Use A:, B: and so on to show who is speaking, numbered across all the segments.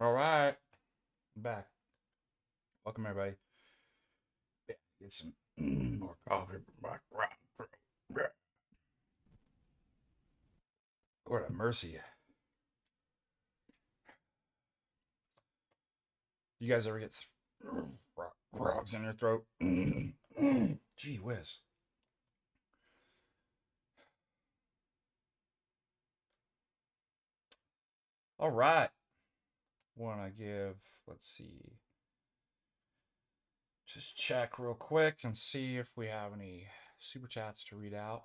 A: All right, I'm back. Welcome everybody. Yeah, get some more coffee. Lord have mercy. You guys ever get frogs in your throat? Gee whiz. All right. Want to give? Let's see. Just check real quick and see if we have any super chats to read out.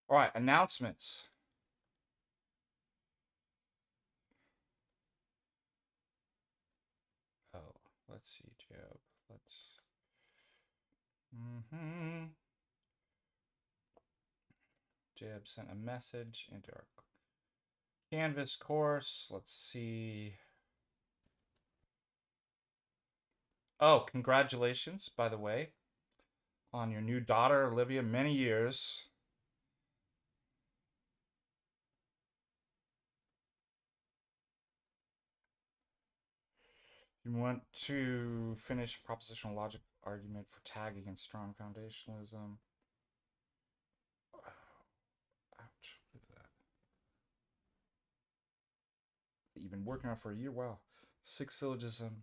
A: All right, announcements. Oh, let's see, Job. Let's. Jeb sent a message into our Canvas course. Let's see. Oh, congratulations, by the way, on your new daughter, Olivia. Many years. You want to finish a propositional logic argument for tag against strong foundationalism. Oh, ouch. Look at that. That you've been working on for a year. Wow. 6 syllogism.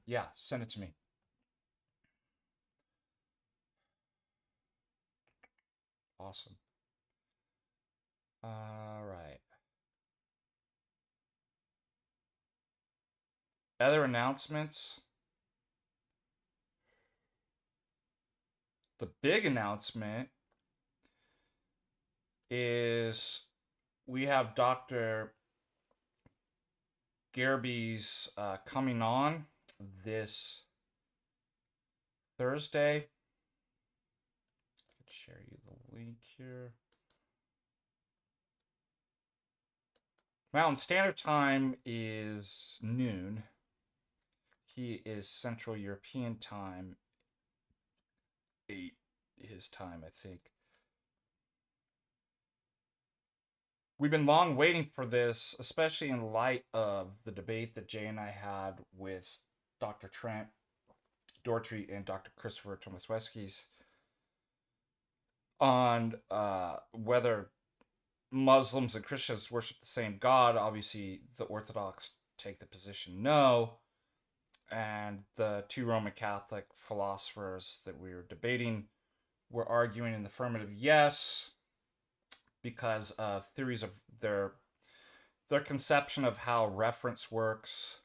A: Yeah, send it to me. Awesome. All right. Other announcements. The big announcement is we have Dr. Garby's coming on this Thursday. I could share you the link here. Mountain Standard Time is noon. He is Central European Time, 8 his time, I think. We've been long waiting for this, especially in light of the debate that Jay and I had with Dr. Trent Dortry and Dr. Christopher Tomaswewski's on whether Muslims and Christians worship the same God. Obviously, the Orthodox take the position no, and the two Roman Catholic philosophers that we were debating were arguing in the affirmative yes, because of theories of their conception of how reference works.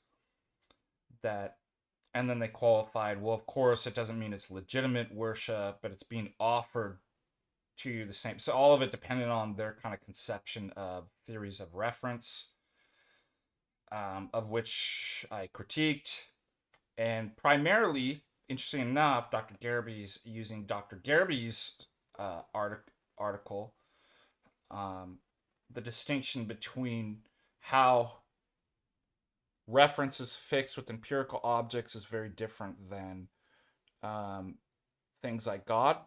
A: That, and then they qualified, well, of course it doesn't mean it's legitimate worship, but it's being offered to the same. So all of it depended on their kind of conception of theories of reference, of which I critiqued. And primarily, interesting enough, Dr. Garby's using Dr. Garby's article, the distinction between how reference is fixed with empirical objects is very different than things like God,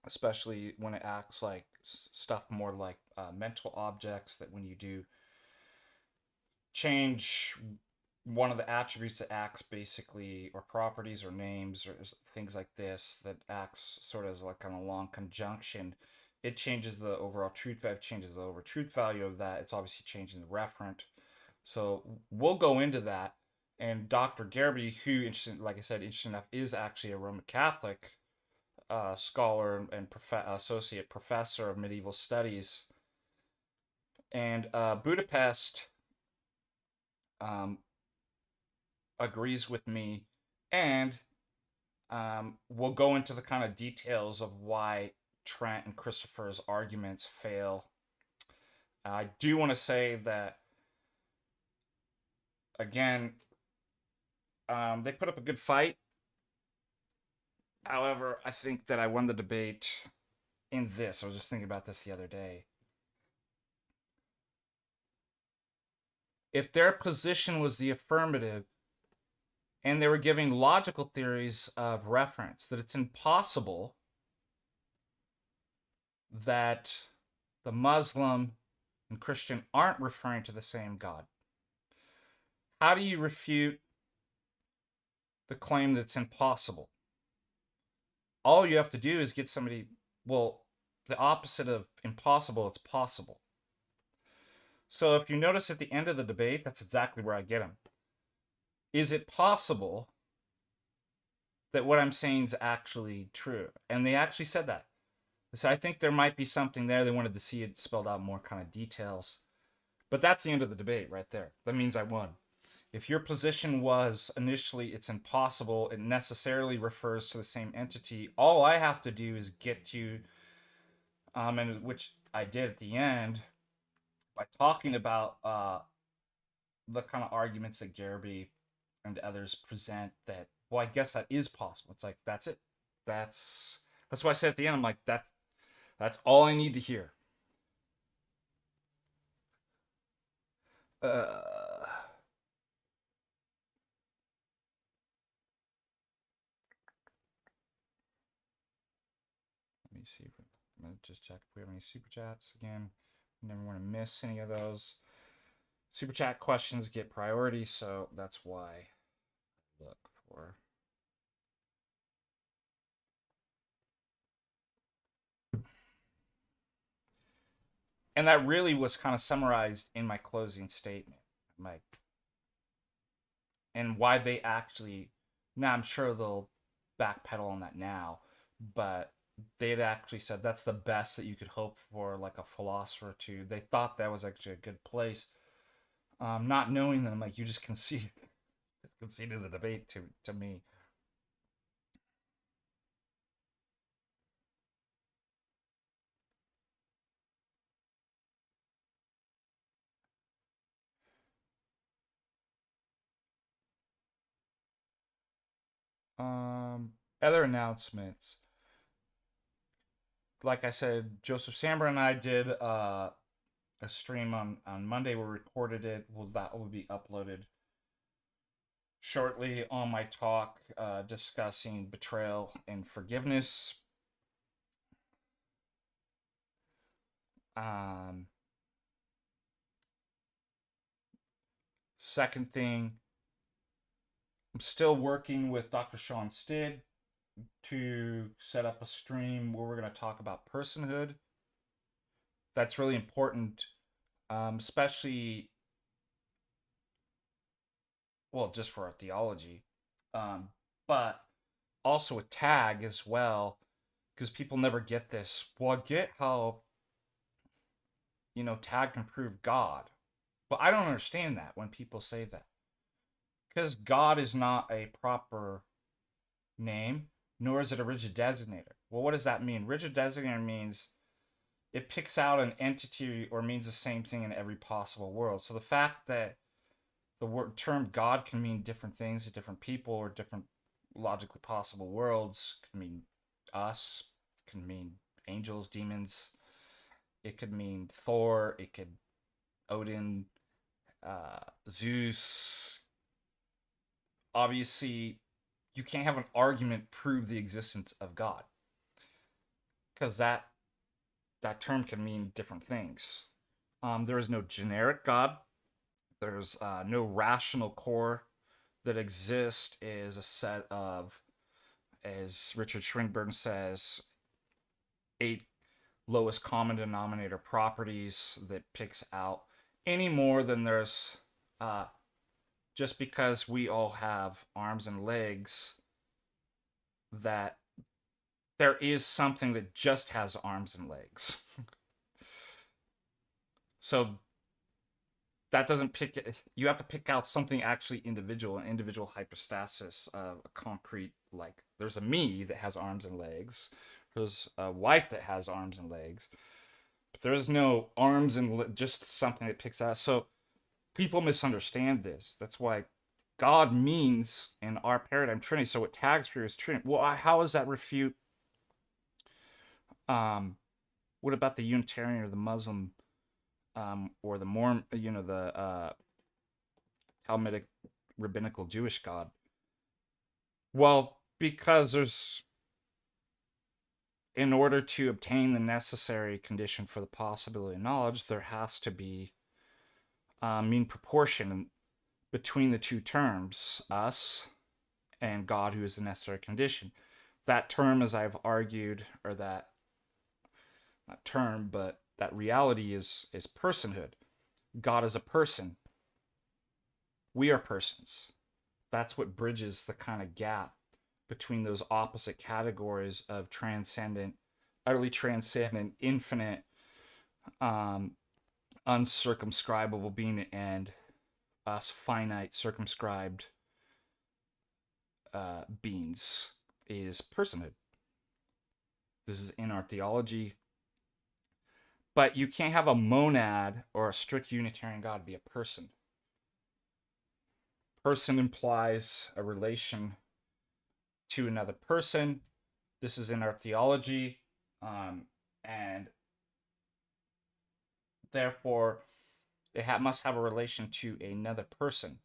A: especially when it acts like stuff more like mental objects, that when you do change one of the attributes that acts basically, or properties or names or things like this, that acts sort of as like on a long conjunction, it changes the overall truth value, changes the overall truth value of that. It's obviously changing the referent. So we'll go into that. And Dr. Garby, who, interesting, like I said, interesting enough, is actually a Roman Catholic scholar and associate professor of medieval studies. And Budapest agrees with me, and we'll go into the kind of details of why Trent and Christopher's arguments fail. I do want to say that, again, they put up a good fight. However, I think that I won the debate in this. I was just thinking about this the other day. If their position was the affirmative And they were giving logical theories of reference that it's impossible that the Muslim and Christian aren't referring to the same God. How do you refute the claim that it's impossible? All you have to do is get somebody, well, the opposite of impossible, it's possible. So if you notice at the end of the debate, that's exactly where I get him. Is it possible that what I'm saying is actually true? And they actually said that. So I think there might be something there. They wanted to see it spelled out more kind of details. But that's the end of the debate right there. That means I won. If your position was initially it's impossible, it necessarily refers to the same entity. All I have to do is get you, and which I did at the end, by talking about the kind of arguments that Garby and others present that, well, I guess that is possible. It's like, that's it. That's why I said at the end, I'm like, that's all I need to hear. Let me see. I'm gonna just check if we have any super chats again. Never want to miss any of those. Super chat questions get priority, so that's why I look for. And that really was kind of summarized in my closing statement. And why they actually, now I'm sure they'll backpedal on that now, but they'd actually said that's the best that you could hope for, like a philosopher to. They thought that was actually a good place. Not knowing that, I'm like, you just conceded the debate to me. Other announcements. Like I said, Joseph Samber and I did a stream on Monday. We recorded it. Well, that will be uploaded shortly on my talk discussing betrayal and forgiveness. Second thing, I'm still working with Dr. Sean Stidd to set up a stream where we're going to talk about personhood. That's really important, especially, well, just for our theology, but also a tag as well, because people never get this. Well, I get how, tag can prove God, but I don't understand that when people say that, because God is not a proper name, nor is it a rigid designator. Well, what does that mean? Rigid designator means it picks out an entity or means the same thing in every possible world. So the fact that the term God can mean different things to different people or different logically possible worlds can mean us, can mean angels, demons. It could mean Thor. It could Odin, Zeus. Obviously, you can't have an argument prove the existence of God, because that term can mean different things. There is no generic God. There's no rational core that exists. Is a set of, as Richard Schwingburn says, 8 lowest common denominator properties that picks out any more than there's just because we all have arms and legs, that there is something that just has arms and legs. So that doesn't pick it. You have to pick out something actually individual, an individual hypostasis of a concrete, like there's a me that has arms and legs, there's a wife that has arms and legs, but there's no arms and just something that picks out. So people misunderstand this. That's why God means in our paradigm Trinity. So what tags for is Trinity. Well, how does that refute? What about the Unitarian or the Muslim, or the Mormon, the Talmudic rabbinical Jewish God? Well, because in order to obtain the necessary condition for the possibility of knowledge, there has to be mean proportion between the two terms, us and God, who is the necessary condition. That term, as I've argued, or that not term, but that reality is personhood. God is a person. We are persons. That's what bridges the kind of gap between those opposite categories of transcendent, utterly transcendent, infinite, um, uncircumscribable being, and us finite, circumscribed beings, is personhood. This is in our theology. But you can't have a monad or a strict Unitarian God be a person. Person implies a relation to another person. This is in our theology. And therefore, it must have a relation to another person.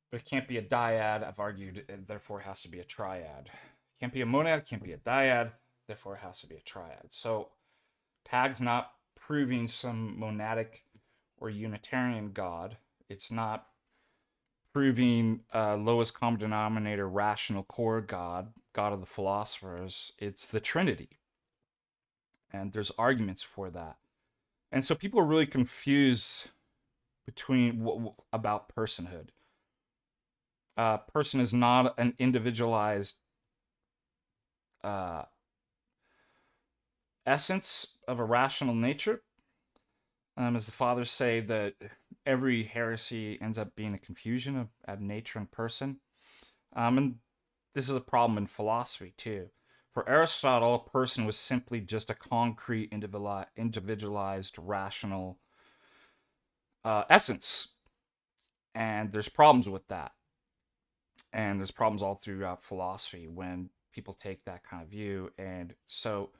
A: But it can't be a dyad, I've argued, and therefore it has to be a triad. It can't be a monad, can't be a dyad, therefore it has to be a triad. So, Tag's not proving some monadic or Unitarian God. It's not proving lowest common denominator, rational core God, God of the philosophers. It's the Trinity. And there's arguments for that. And so people are really confused about personhood. Person is not an individualized essence of a rational nature. As the fathers say, that every heresy ends up being a confusion of nature and person. And this is a problem in philosophy too. For Aristotle, a person was simply just a concrete, individualized, rational essence. And there's problems with that. And there's problems all throughout philosophy when people take that kind of view. And so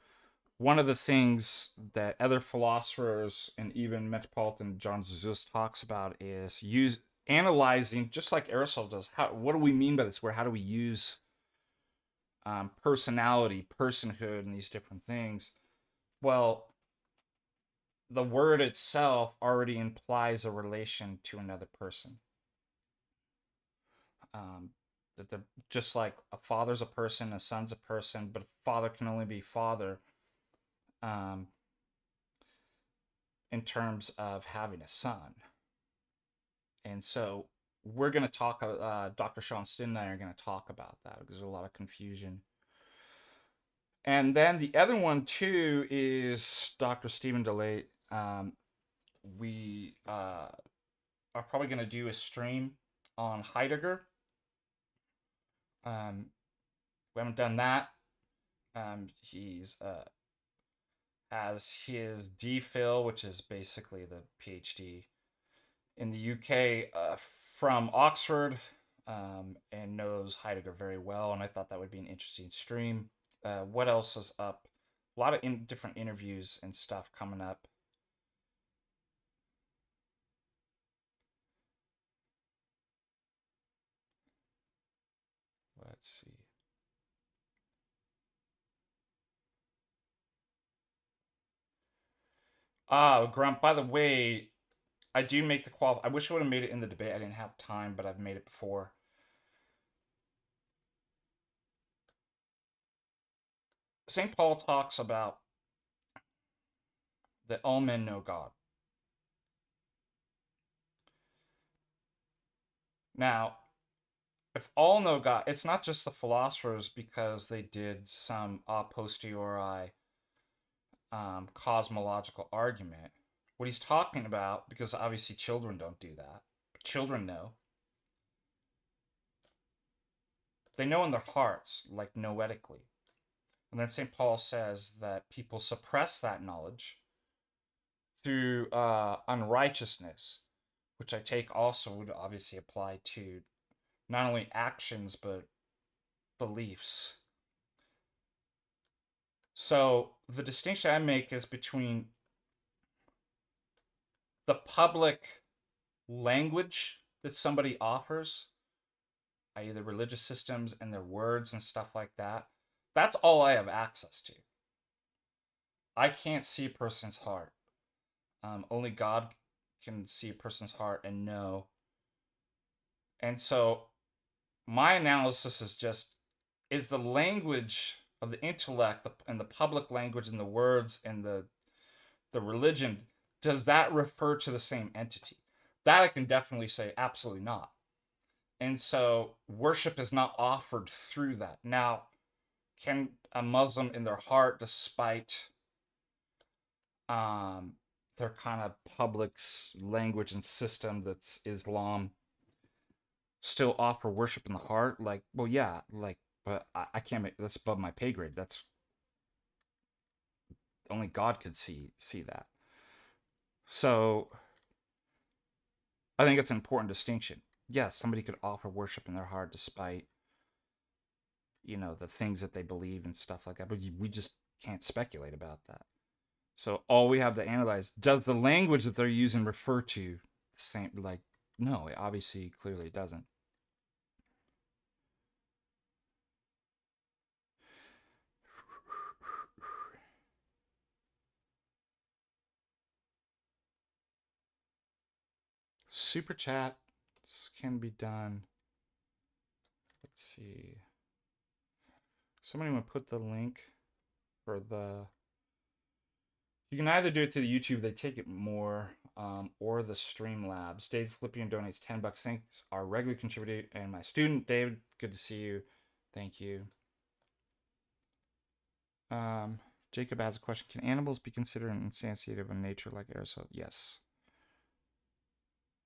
A: one of the things that other philosophers and even Metropolitan John Jesus talks about is analyzing, just like Aristotle does. What do we mean by this? How do we use personality, personhood, and these different things? Well, the word itself already implies a relation to another person. That they're just like a father's a person, a son's a person, but a father can only be father in terms of having a son. And so we're going to talk, Dr. Sean Stin and I are going to talk about that because there's a lot of confusion. And then the other one too is Dr. Stephen DeLay. We are probably going to do a stream on Heidegger. We haven't done that. He's has his DPhil, which is basically the PhD in the UK, from Oxford, and knows Heidegger very well. And I thought that would be an interesting stream. What else is up? A lot of different interviews and stuff coming up. Let's see. Grump, by the way, I do make the I wish I would have made it in the debate. I didn't have time, but I've made it before. St. Paul talks about that all men know God. Now, if all know God, it's not just the philosophers because they did some a posteriori cosmological argument. What he's talking about, because obviously children don't do that, but children know. They know in their hearts, like noetically. And then St. Paul says that people suppress that knowledge through unrighteousness, which I take also would obviously apply to not only actions but beliefs. So the distinction I make is between the public language that somebody offers i.e. the religious systems and their words and stuff like that, that's all I have access to. I can't see a person's heart. Only God can see a person's heart and know. And so my analysis is just, is the language of the intellect and the public language and the words and the religion, does that refer to the same entity? That I can definitely say absolutely not. And so worship is not offered through that. Now, can a Muslim in their heart, despite their kind of public language and system that's Islam, still offer worship in the heart? Like, well, yeah, like, but I can't make that's above my pay grade. That's only God could see that. So I think it's an important distinction. Yes, somebody could offer worship in their heart despite, the things that they believe and stuff like that, but we just can't speculate about that. So all we have to analyze, does the language that they're using refer to the same? Like, no, it obviously clearly doesn't. Super chats can be done. Let's see. Somebody want to put the link for the. You can either do it to the YouTube, they take it more, or the Streamlabs. Dave Philippian donates $10. Thanks, our regular contributor and my student, David. Good to see you. Thank you. Jacob has a question. Can animals be considered an instantiative of nature like Aristotle? Yes.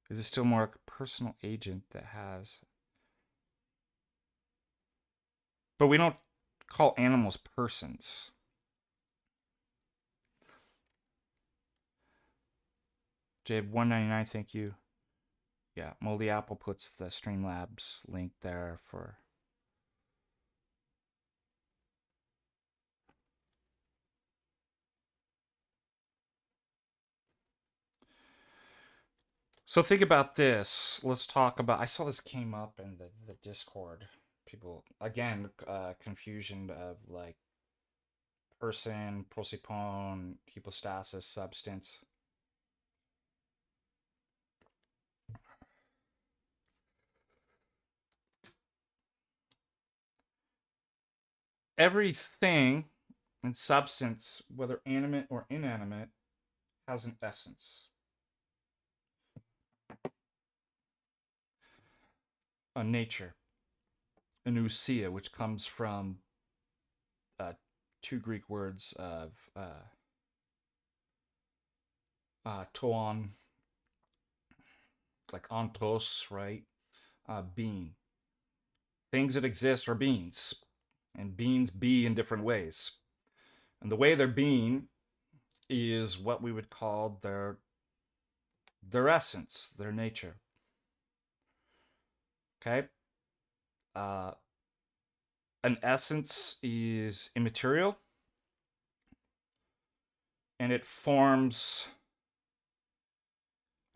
A: Is it still more like a personal agent that has? But we don't call animals persons. Jade 199, thank you. Yeah, Moldy Apple puts the Streamlabs link there for. So think about this. Let's talk about. I saw this came up in the Discord. People again, confusion of like person, prosopon, hypostasis, substance. Everything in substance, whether animate or inanimate, has an essence. A nature. An ousia, which comes from two Greek words of toon, like anthros, right? Being. Things that exist are beings, and beings be in different ways. And the way they're being is what we would call their essence, their nature. Okay? An essence is immaterial, and it forms,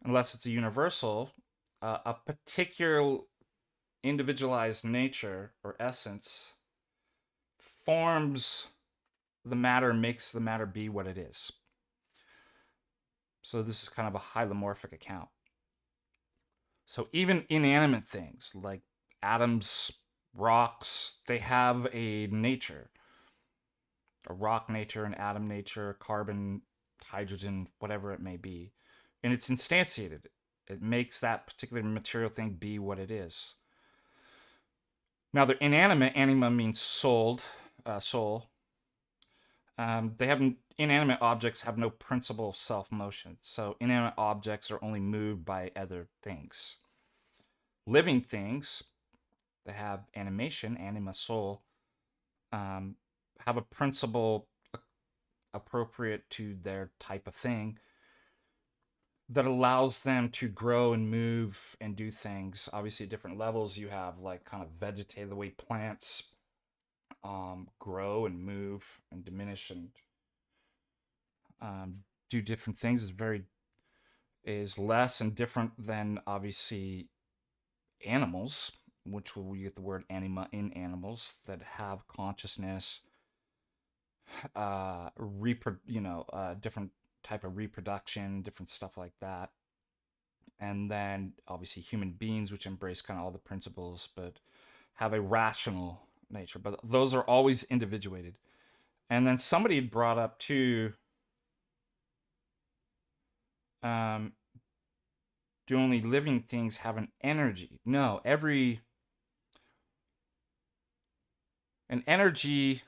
A: unless it's a universal, a particular individualized nature or essence forms the matter, makes the matter be what it is. So this is kind of a hylomorphic account. So even inanimate things like atoms, rocks, they have a nature. A rock nature, an atom nature, carbon, hydrogen, whatever it may be. And it's instantiated. It makes that particular material thing be what it is. Now, they're inanimate. Anima means soul. They have inanimate objects have no principle of self-motion. So inanimate objects are only moved by other things. Living things that have animation, anima, soul, have a principle appropriate to their type of thing that allows them to grow and move and do things. Obviously, at different levels, you have like kind of vegetative, the way plants grow and move and diminish and do different things is less and different than obviously animals. which will you get the word anima in animals that have consciousness, different type of reproduction, different stuff like that. And then obviously human beings, which embrace kind of all the principles, but have a rational nature. But those are always individuated. And then somebody brought up too, um, do only living things have an energy? No, an energy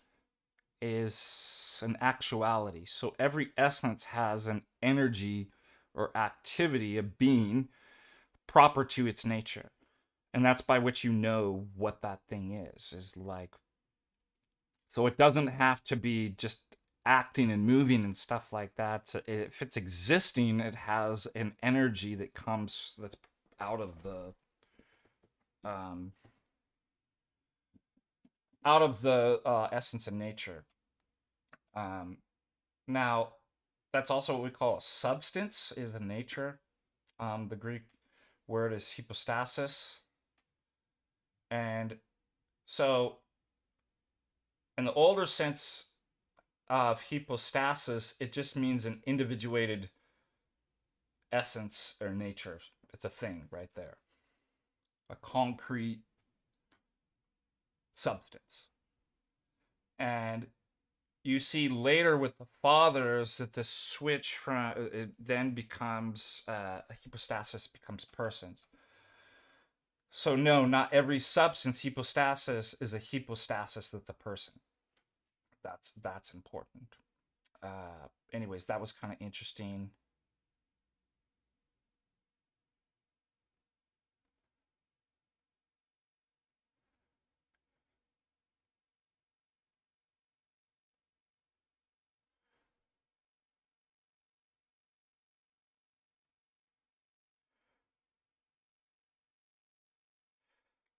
A: is an actuality. So every essence has an energy or activity, a being proper to its nature. And that's by which you know what that thing is like, so it doesn't have to be just acting and moving and stuff like that. So if it's existing, it has an energy that's out of the um, essence of nature. Um, Now, that's also what we call a substance, is a nature. The Greek word is hypostasis. And so, in the older sense of hypostasis, it just means an individuated essence or nature. It's a thing right there, a concrete substance. And you see later with the fathers that the switch from it then becomes hypostasis becomes persons. So no, not every substance hypostasis is a hypostasis that's a person. That's important. Anyways, that was kind of interesting.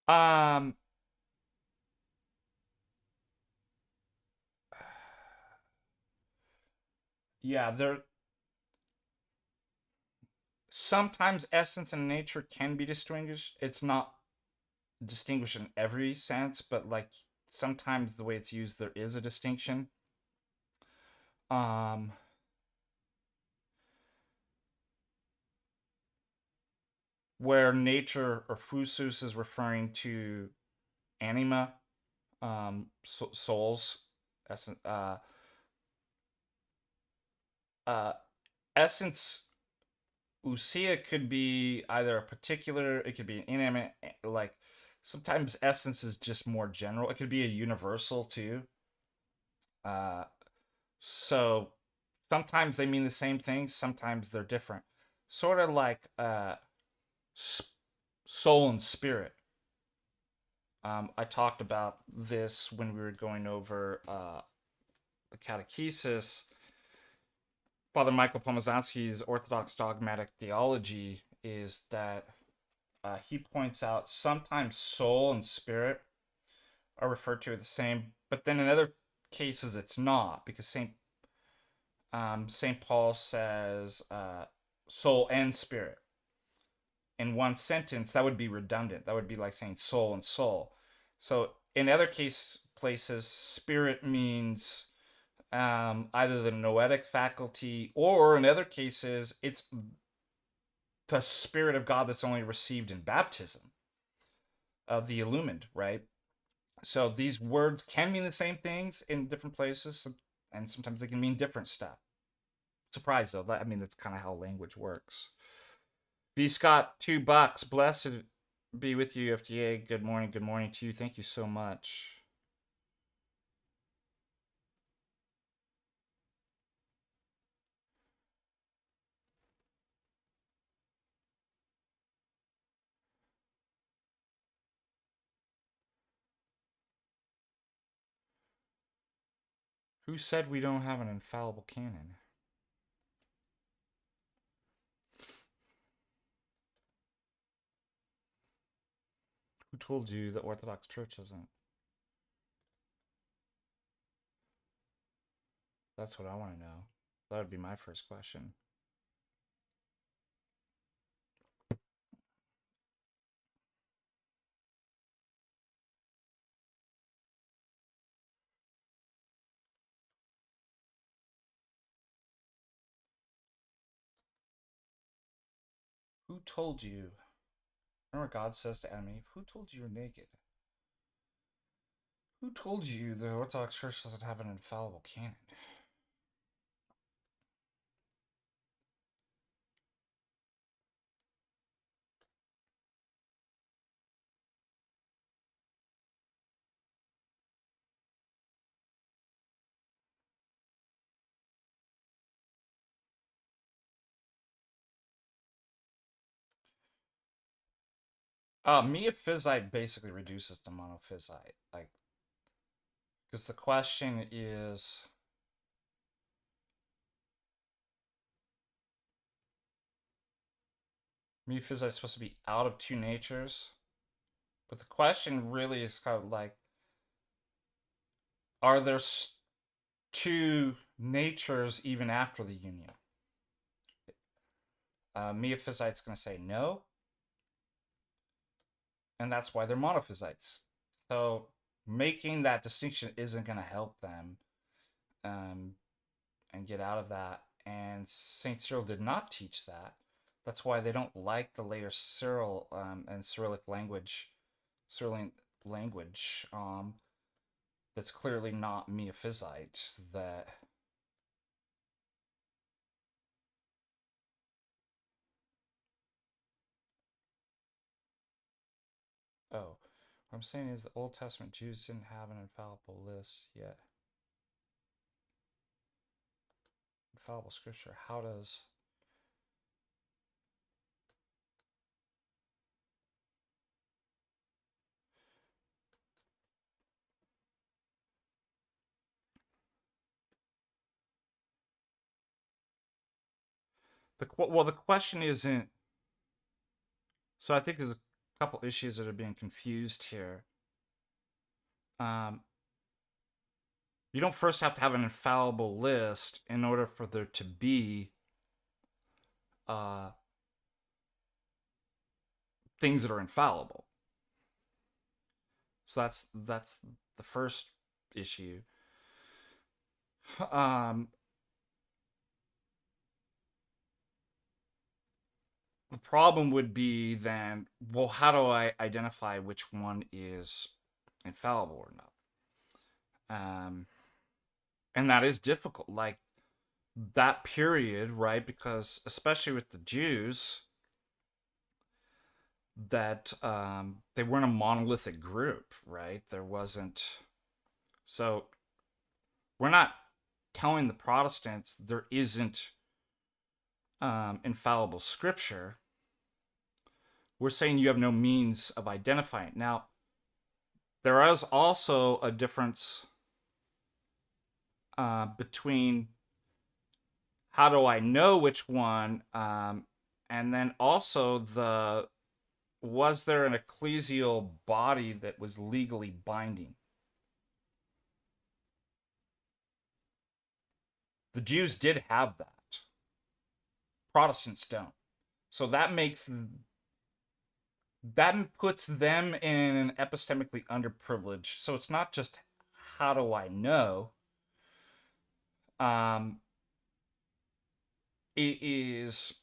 A: Um, yeah, there sometimes essence and nature can be distinguished. It's not distinguished in every sense, but like sometimes the way it's used, there is a distinction. Um, where nature or phusus is referring to anima, souls, essence, uh, essence ousia could be either a particular, it could be an inanimate, like sometimes essence is just more general. It could be a universal too. Uh, so sometimes they mean the same thing, sometimes they're different. Sort of like soul and spirit. I talked about this when we were going over the catechesis. Father Michael Pomazanski's Orthodox Dogmatic Theology is that he points out sometimes soul and spirit are referred to as the same, but then in other cases it's not, because Saint Paul says soul and spirit in one sentence. That would be redundant. That would be like saying soul and soul. So in other places, spirit means either the noetic faculty, or in other cases, it's the Spirit of God that's only received in baptism of the illumined, right? So these words can mean the same things in different places, and sometimes they can mean different stuff. Surprise though, I mean that's kind of how language works. V Scott, $2. Blessed be with you, FDA. Good morning to you. Thank you so much. Who said we don't have an infallible canon? Who told you the Orthodox Church isn't? That's what I want to know. That would be my first question. told you? Remember God says to Adam and Eve, who told you you're naked? Who told you the Orthodox Church doesn't have an infallible canon? Miaphysite basically reduces to monophysite. Like, because the question is, Miaphysite is supposed to be out of two natures. But the question really is kind of like, are there two natures even after the union? Miaphysite's going to say no. And that's why they're monophysites. So making that distinction isn't going to help them and get out of that. And St. Cyril did not teach that. That's why they don't like the later Cyril and Cyrillic language, that's clearly not Miaphysite. That what I'm saying is the Old Testament Jews didn't have an infallible list yet. Infallible scripture. How does the question isn't. So I think there's a couple issues that are being confused here. You don't first have to have an infallible list in order for there to be things that are infallible. So that's the first issue. The problem would be then, well, how do I identify which one is infallible or not? And that is difficult. Like that period, right? Because especially with the Jews, that they weren't a monolithic group, right? There wasn't. So we're not telling the Protestants there isn't infallible scripture. We're saying you have no means of identifying it. Now, there is also a difference between how do I know which one, and then also was there an ecclesial body that was legally binding? The Jews did have that. Protestants don't. So that puts them in an epistemically underprivileged. So it's not just how do I know? It is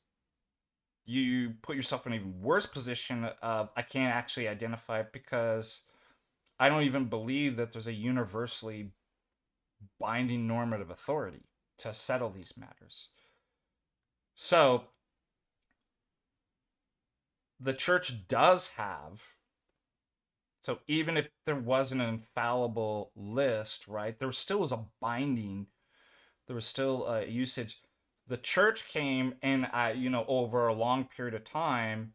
A: you put yourself in an even worse position of I can't actually identify it because I don't even believe that there's a universally binding normative authority to settle these matters. So the church does have, so even if there wasn't an infallible list, right, there still was a binding, there was still a usage. The church came and over a long period of time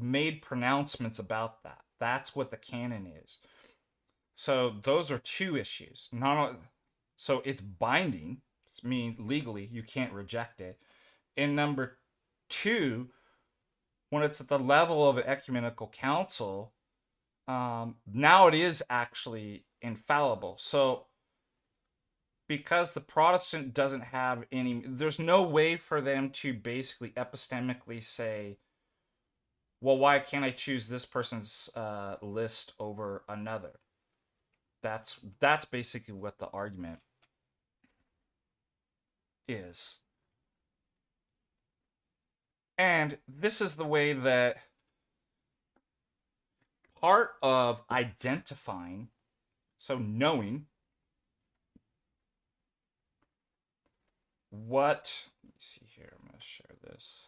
A: made pronouncements about that. That's what the canon is. So those are two issues. So it's binding. I mean, legally you can't reject it. And number two, when it's at the level of an ecumenical council, now it is actually infallible. So because the Protestant doesn't have there's no way for them to basically epistemically say, well, why can't I choose this person's list over another? That's basically what the argument is. And this is the way that part of identifying, so knowing what, let me see here, I'm going to share this.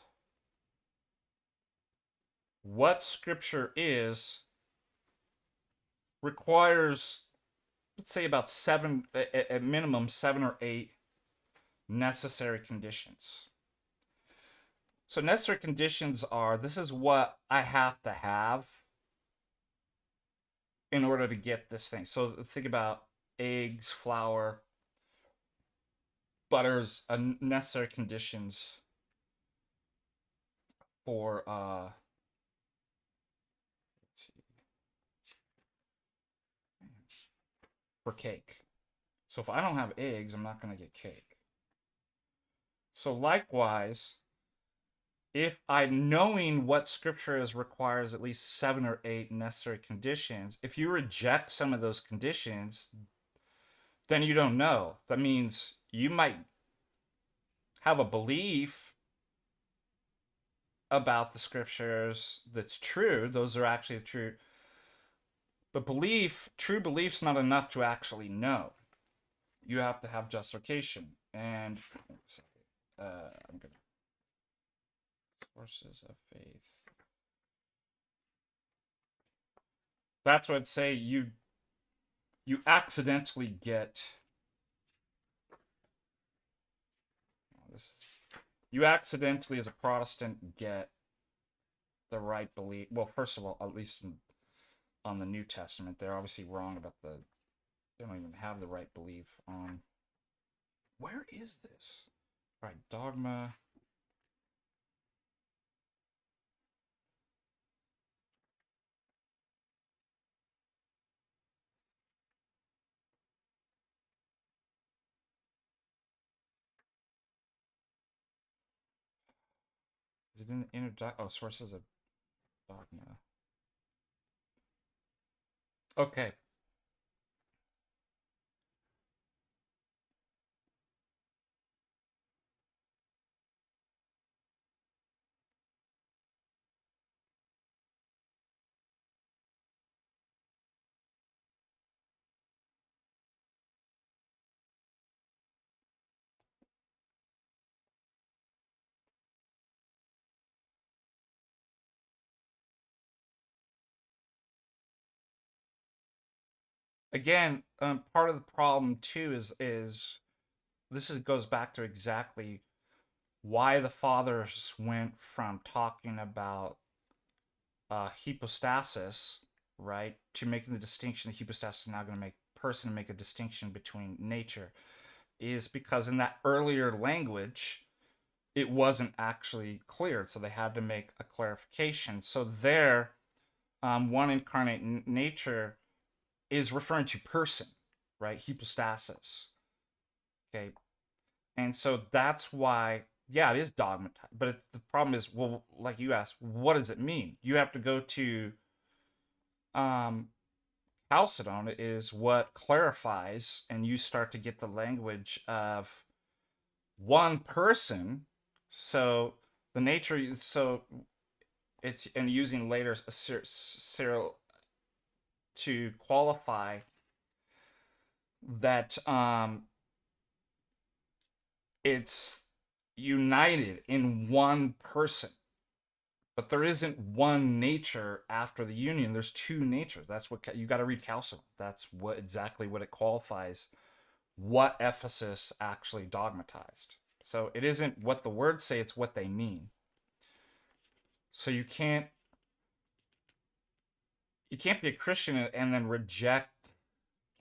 A: What scripture is requires, let's say, about seven, at minimum, 7 or 8 necessary conditions. So, necessary conditions are, this is what I have to have in order to get this thing. So, think about eggs, flour, butters, necessary conditions for, let's see, for cake. So, if I don't have eggs, I'm not going to get cake. So, likewise, if I knowing what scripture is requires at least 7 or 8 necessary conditions, if you reject some of those conditions, then you don't know. That means you might have a belief about the scriptures that's true. Those are actually true. But true belief's not enough to actually know. You have to have justification. And I'm gonna sources of faith. That's what I'd say. You accidentally get you accidentally as a Protestant get the right belief. Well, first of all, at least on the New Testament, they're obviously wrong about they don't even have the right belief on. Where is this? All right, dogma. Is it in the introduction? Oh, sources of dogma. Okay. Again, part of the problem too is goes back to exactly why the fathers went from talking about hypostasis, right, to making the distinction that hypostasis is now going to make a distinction between nature, is because in that earlier language it wasn't actually clear, so they had to make a clarification. So there, one incarnate nature is referring to person, right? Hypostasis. Okay, and so that's why, yeah, it is dogmatized. But the problem is, well, like you asked, what does it mean? You have to go to um, Chalcedon is what clarifies, and you start to get the language of one person. So the nature, so it's and using later Cyril to qualify that it's united in one person. But there isn't one nature after the union. There's two natures. That's what you got to read Chalcedon. That's exactly what it qualifies. What Ephesus actually dogmatized. So it isn't what the words say; it's what they mean. So you can't be a Christian and then reject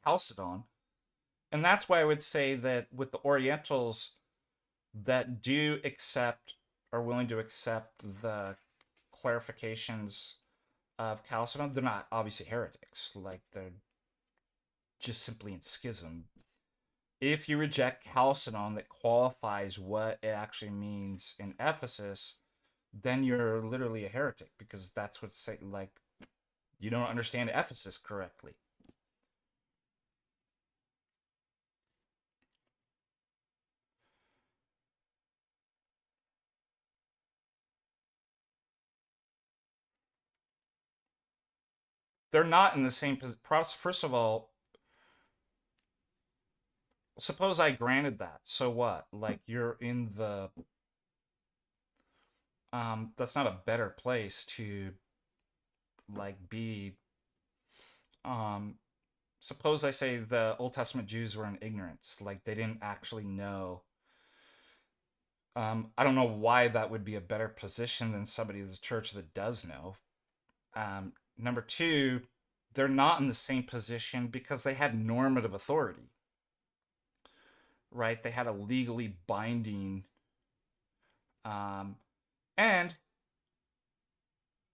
A: Chalcedon. And that's why I would say that with the Orientals that do accept, are willing to accept the clarifications of Chalcedon, they're not obviously heretics. Like, they're just simply in schism. If you reject Chalcedon that qualifies what it actually means in Ephesus, then you're literally a heretic, because that's what's say, like, you don't understand Ephesus correctly. they're not in the same position. First of all, suppose I granted that. So what? Like you're in the that's not a better place to like be um suppose I say the Old Testament Jews were in ignorance, like they didn't actually know. I don't know why that would be a better position than somebody in the church that does know. Number two, they're not in the same position because they had normative authority, right? They had a legally binding, um, and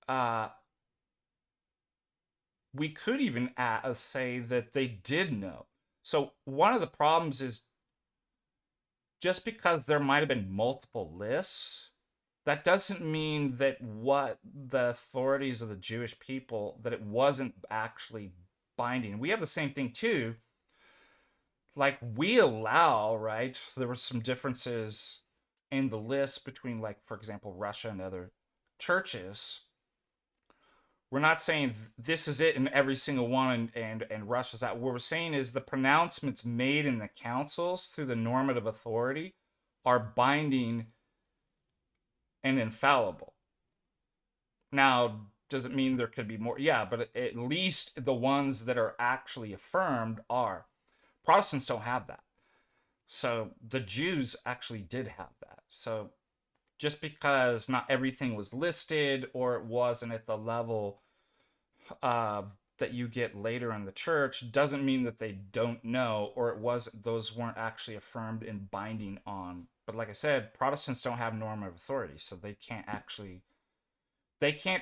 A: uh, we could even say that they did know. So one of the problems is just because there might have been multiple lists, that doesn't mean that what the authorities of the Jewish people, that it wasn't actually binding. We have the same thing too. Like we allow, right? There were some differences in the list between, like, for example, Russia and other churches. We're not saying this is it in every single one, and Russia's out. What we're saying is the pronouncements made in the councils through the normative authority are binding and infallible. Now, does it mean there could be more? Yeah, but at least the ones that are actually affirmed are. Protestants don't have that. So the Jews actually did have that. So just because not everything was listed or it wasn't at the level that you get later in the church doesn't mean that they don't know, or those weren't actually affirmed and binding on. But like I said, Protestants don't have normative authority, so they can't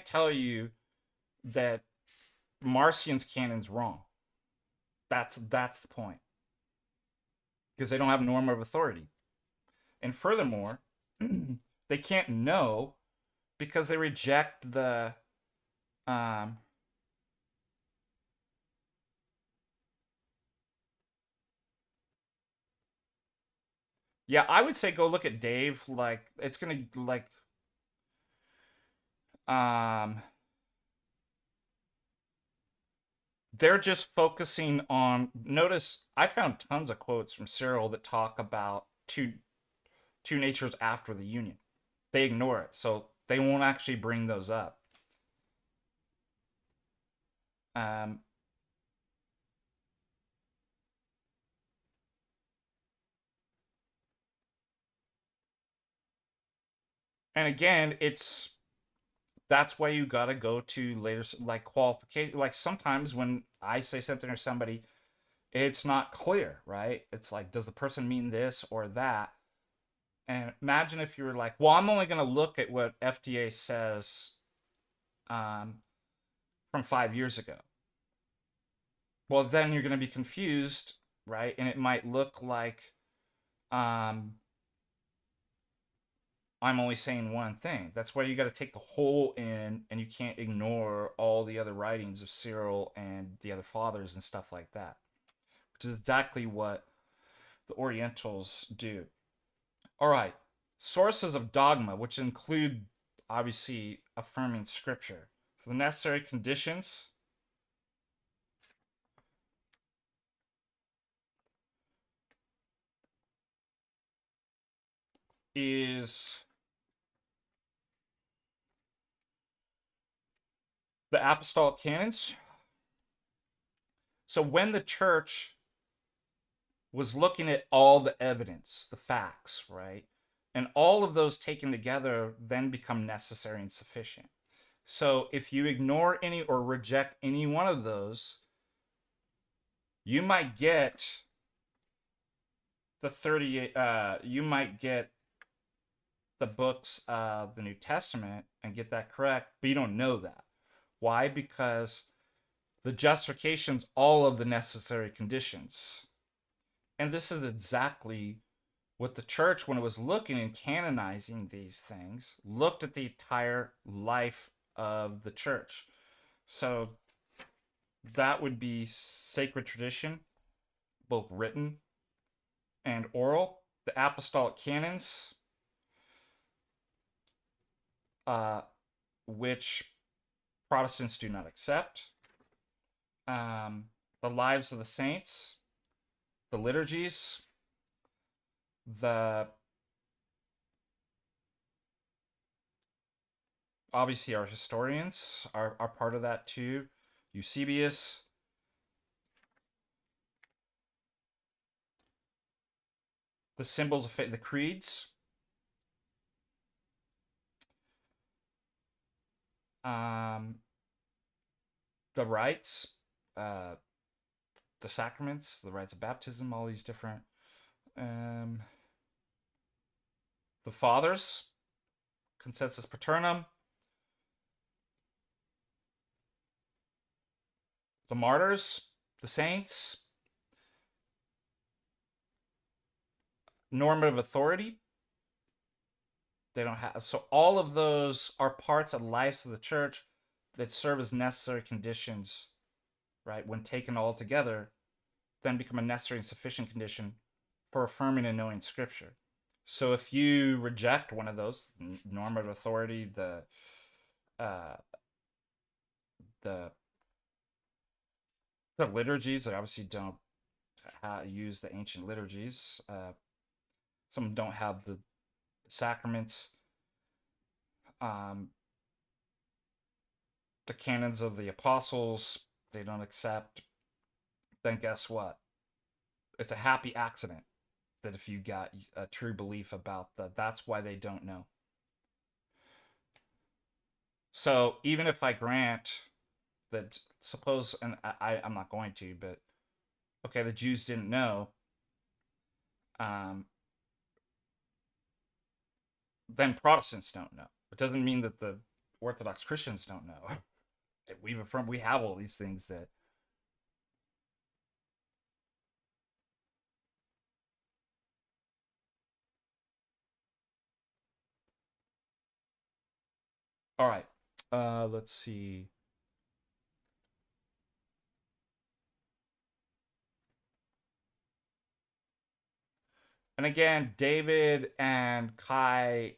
A: tell you that Marcion's canon's wrong. That's the point, because they don't have normative authority. And furthermore, they can't know because they reject the um, yeah, I would say go look at Dave. Like it's gonna like um they're just focusing on, notice I found tons of quotes from Cyril that talk about two natures after the union. They ignore it. So they won't actually bring those up. Um and again, that's why you gotta go to later, like qualification. Like sometimes when I say something or somebody, it's not clear, right? It's like, does the person mean this or that? And imagine if you were like, well, I'm only going to look at what FDA says um, from 5 years ago. Well, then you're going to be confused, right? And it might look like um, I'm only saying one thing. That's why you got to take the whole in, and you can't ignore all the other writings of Cyril and the other fathers and stuff like that, which is exactly what the Orientals do. All right, sources of dogma, which include obviously affirming scripture. So the necessary conditions is the apostolic canons. So when the church was looking at all the evidence, the facts, right? And all of those taken together then become necessary and sufficient. So if you ignore any or reject any one of those, you might get the 38 you might get the books of the New Testament and get that correct, but you don't know that. Why? Because the justification's all of the necessary conditions. And this is exactly what the church, when it was looking and canonizing these things, looked at the entire life of the church. So that would be sacred tradition, both written and oral. The apostolic canons, which Protestants do not accept. the lives of the saints, the liturgies, the obviously our historians are part of that too. Eusebius, the symbols of faith, the creeds, um, the rites, uh, the sacraments, the rites of baptism, all these different, um, the fathers, consensus paternum, the martyrs, the saints, normative authority. They don't have, so all of those are parts of life of the church that serve as necessary conditions, right? When taken all together, then become a necessary and sufficient condition for affirming and knowing Scripture. So if you reject one of those, normative authority, uh, the the liturgies, I obviously don't use the ancient liturgies. Some don't have the sacraments. The canons of the apostles, they don't accept. Then guess what? It's a happy accident that if you got a true belief about that's why they don't know. So even if I grant that, suppose, and I'm not going to, but okay, the Jews didn't know, then Protestants don't know. It doesn't mean that the Orthodox Christians don't know. We have all these things that. All right. Let's see. And again, David and Kai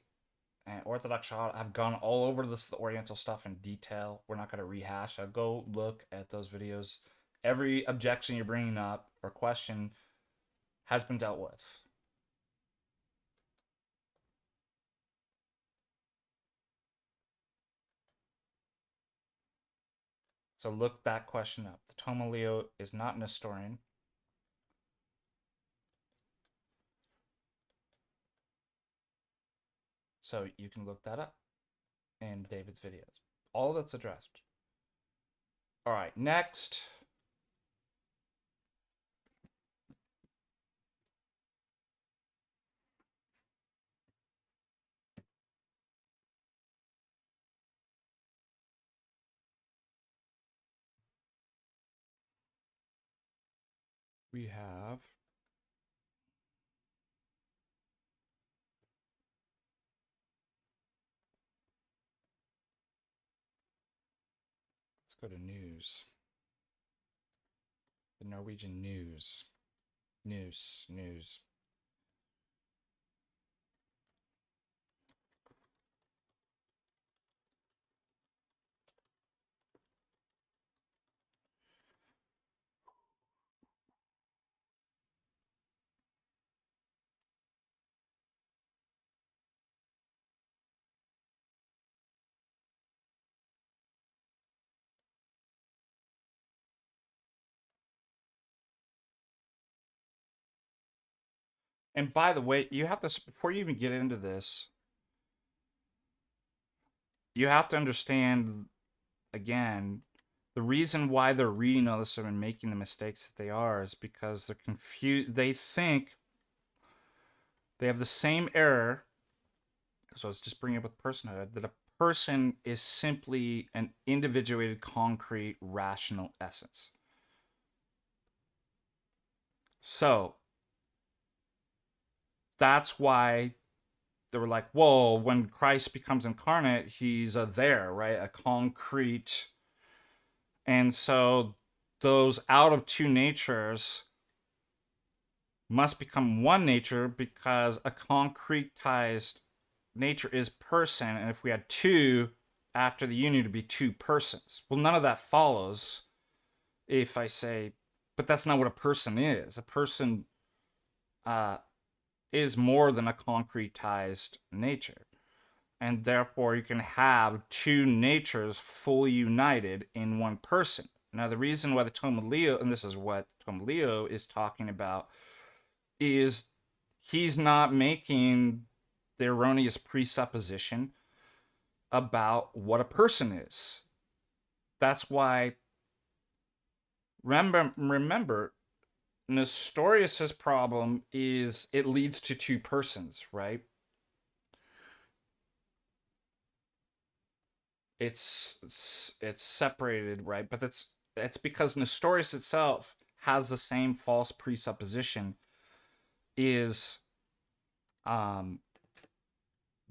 A: and Orthodox Shah have gone all over the Oriental stuff in detail. We're not going to rehash. I'll go look at those videos. Every objection you're bringing up or question has been dealt with. So look that question up. The Toma Leo is not an historian. So you can look that up in David's videos. All that's addressed. All right, next. We have let's go to news. The Norwegian Nous. News. And by the way, you have to, before you even get into this, you have to understand, again, the reason why they're reading all this stuff and making the mistakes that they are is because they're confused. They think they have the same error. So I was just bringing up with personhood, that a person is simply an individuated, concrete, rational essence. So that's why they were like, whoa, when Christ becomes incarnate, he's a there, right? A concrete. And so those out of two natures must become one nature because a concretized nature is person. And if we had two after the union, to be two persons. Well, none of that follows if I say, but that's not what a person is. A person uh, is more than a concretized nature. And therefore, you can have two natures fully united in one person. Now, the reason why the Toma Leo, and this is what Toma Leo is talking about, is he's not making the erroneous presupposition about what a person is. That's why, remember, Nestorius's problem is it leads to two persons, right? It's separated, right? But it's because Nestorius itself has the same false presupposition is um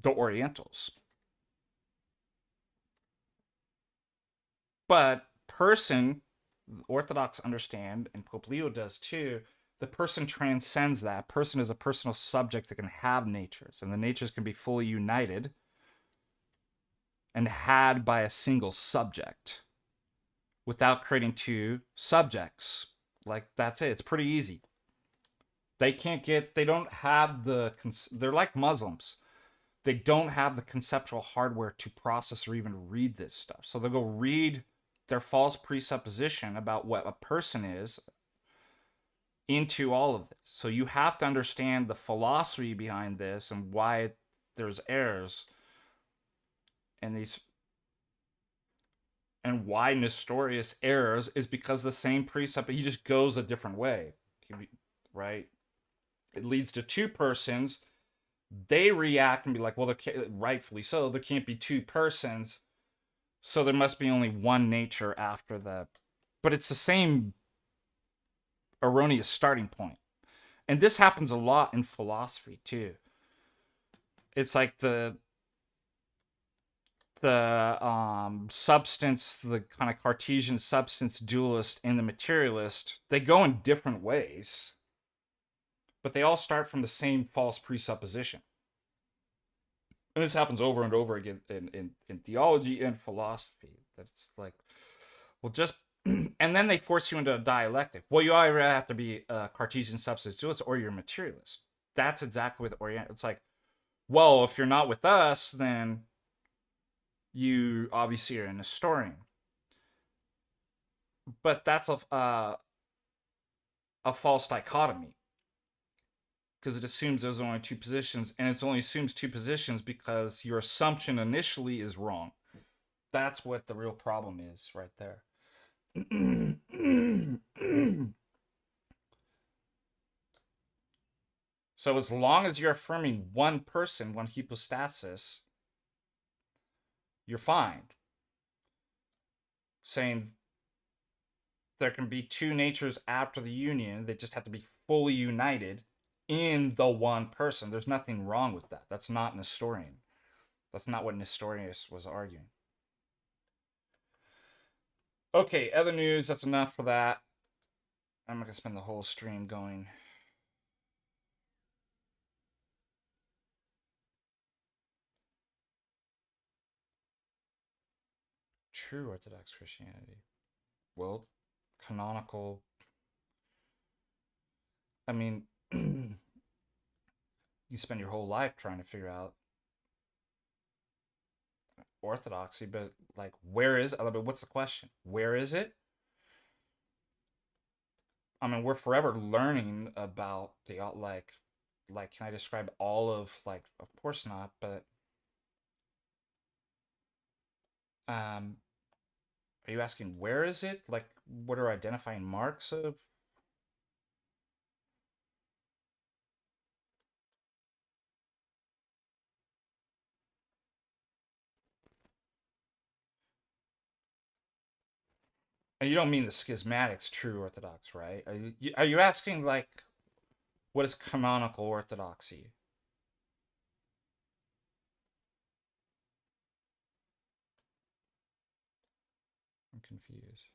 A: the Orientals. But person, Orthodox understand, and Pope Leo does too, the person transcends that. Person is a personal subject that can have natures, and the natures can be fully united and had by a single subject without creating two subjects. Like, that's it. It's pretty easy. They don't have they're like Muslims. They don't have the conceptual hardware to process or even read this stuff. So they'll go read their false presupposition about what a person is into all of this. So you have to understand the philosophy behind this and why there's errors and these, and why Nestorius errors is because the same precept, he just goes a different way, right? It leads to two persons. They react and be like, well, rightfully so, there can't be two persons, so there must be only one nature after the. But it's the same erroneous starting point. And this happens a lot in philosophy too. It's like the substance, the kind of Cartesian substance dualist and the materialist, they go in different ways, but they all start from the same false presupposition. And this happens over and over again in theology and philosophy. That's like, well, just and then they force you into a dialectic. Well, you either have to be a Cartesian substance dualist or you're a materialist. That's exactly what the Orient. It's like, well, if you're not with us, then you obviously are a Nestorian. But that's a false dichotomy because it assumes there's only two positions, and it only assumes two positions because your assumption initially is wrong. That's what the real problem is, right there. So as long as you're affirming one person, one hypostasis, you're fine. Saying there can be two natures after the union, they just have to be fully united in the one person. There's nothing wrong with that. That's not Nestorian. That's not what Nestorius was arguing. Okay, other news. That's enough for that. I'm not gonna spend the whole stream going. True Orthodox Christianity. Well, canonical. I mean, you spend your whole life trying to figure out orthodoxy, but like, where is it? But what's the question? Where is it? I mean, we're forever learning about the like. Can I describe all of like? Of course not, but um, are you asking where is it? Like, what are identifying marks of? And you don't mean the schismatics, true Orthodox, right? Are you asking like what is canonical Orthodoxy? I'm confused.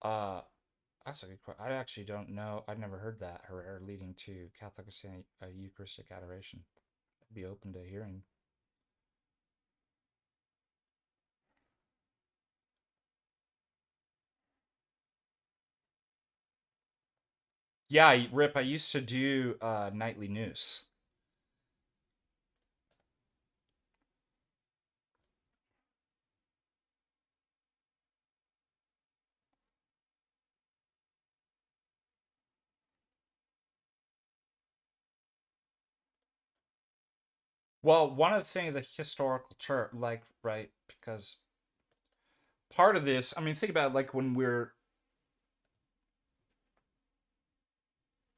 A: Uh, That's a good question. I actually don't know. I've never heard that. Her leading to Catholic Eucharistic adoration. I'd be open to hearing. Yeah, Rip. I used to do nightly news. Well, one of the things the historical church, like, right, because part of this, I mean, think about it, like when we're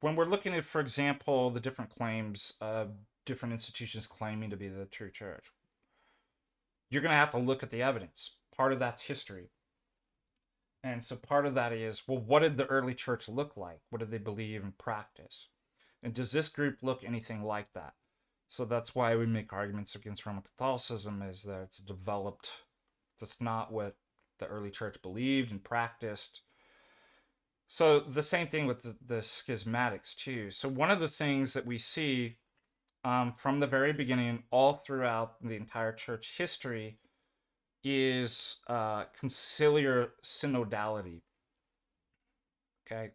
A: looking at, for example, the different claims of different institutions claiming to be the true church, you're going to have to look at the evidence. Part of that's history. And so part of that is, well, what did the early church look like? What did they believe and practice? And does this group look anything like that? So that's why we make arguments against Roman Catholicism, is that it's developed, that's not what the early church believed and practiced. So the same thing with the schismatics too. So one of the things that we see from the very beginning, all throughout the entire church history, is conciliar synodality. Okay,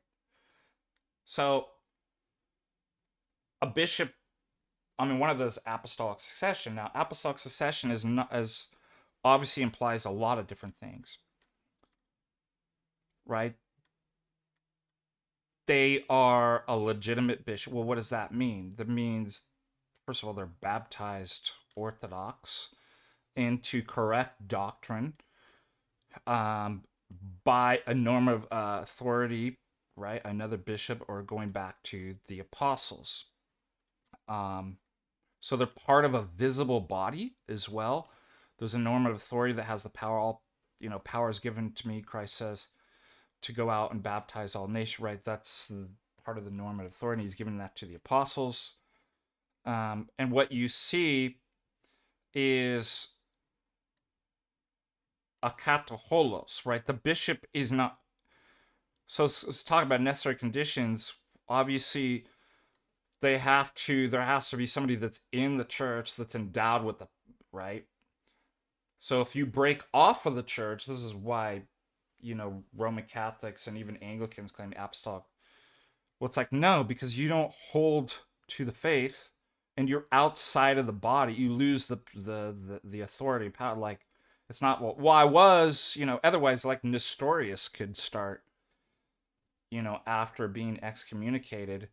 A: so a bishop, I mean, one of those apostolic succession. Now, apostolic succession is not, as obviously implies a lot of different things, right? They are a legitimate bishop. Well, what does that mean? That means, first of all, they're baptized Orthodox into correct doctrine um, by a normative authority, right? Another bishop, or going back to the apostles. Um, so they're part of a visible body as well. There's a normative authority that has the power. All, power is given to me, Christ says, to go out and baptize all nations, right? That's part of the normative authority. He's given that to the apostles. And what you see is a kataholos, right? The bishop is not. So let's talk about necessary conditions. Obviously, there has to be somebody that's in the church that's endowed with the, right? So if you break off of the church, this is why, Roman Catholics and even Anglicans claim apostolic. Well, it's like, no, because you don't hold to the faith and you're outside of the body, you lose the authority power. Like, it's not, well, I was, otherwise, like, Nestorius could start, after being excommunicated,